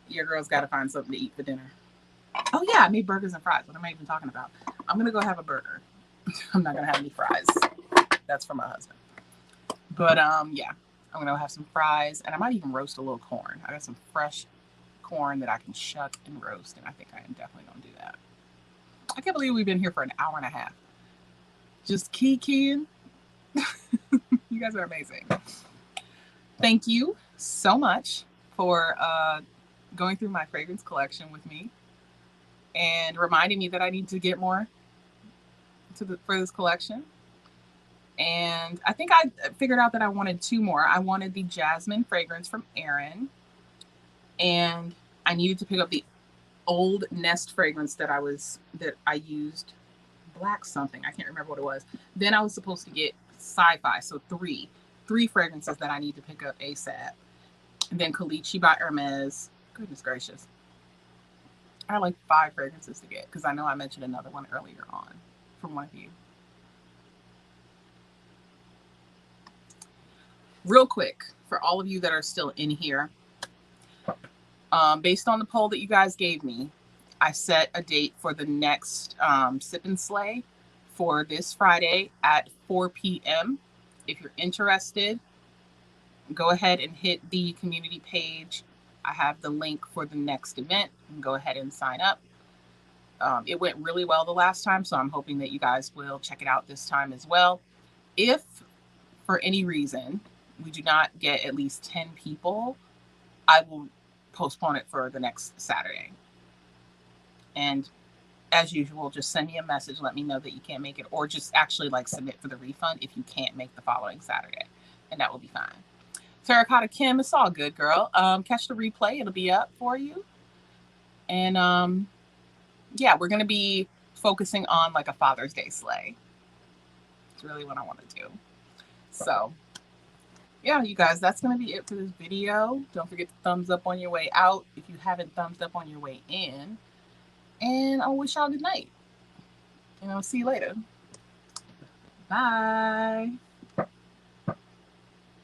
your girl's got to find something to eat for dinner. Oh yeah, I made burgers and fries. What am I even talking about? I'm going to go have a burger. I'm not going to have any fries. That's for my husband. But yeah, I'm gonna have some fries, and I might even roast a little corn. I got some fresh corn that I can shuck and roast, and I think I am definitely gonna do that. I can't believe we've been here for an hour and a half. Just keying. You guys are amazing. Thank you so much for going through my fragrance collection with me and reminding me that I need to get more for this collection. And I think I figured out that I wanted 2 more. I wanted the jasmine fragrance from Aerin, and I needed to pick up the old Nest fragrance that I used, black something. I can't remember what it was. Then I was supposed to get sci-fi, so three fragrances that I need to pick up ASAP. And then Kalichi by Hermes. Goodness gracious. I had like 5 fragrances to get because I know I mentioned another one earlier on from one of you. Real quick, for all of you that are still in here, based on the poll that you guys gave me, I set a date for the next Sip and Slay for this Friday at 4 p.m. If you're interested, go ahead and hit the community page. I have the link for the next event. You can go ahead and sign up. It went really well the last time, so I'm hoping that you guys will check it out this time as well. If for any reason we do not get at least 10 people, I will postpone it for the next Saturday. And as usual, just send me a message, let me know that you can't make it, or just actually like submit for the refund if you can't make the following Saturday, and that will be fine. Terracotta Kim, it's all good, girl. Catch the replay, it'll be up for you. And yeah, we're gonna be focusing on like a Father's Day slay. It's really what I want to do. So yeah, you guys, that's gonna be it for this video. Don't forget to thumbs up on your way out if you haven't thumbs up on your way in. And I'll wish y'all good night. And I'll see you later. Bye.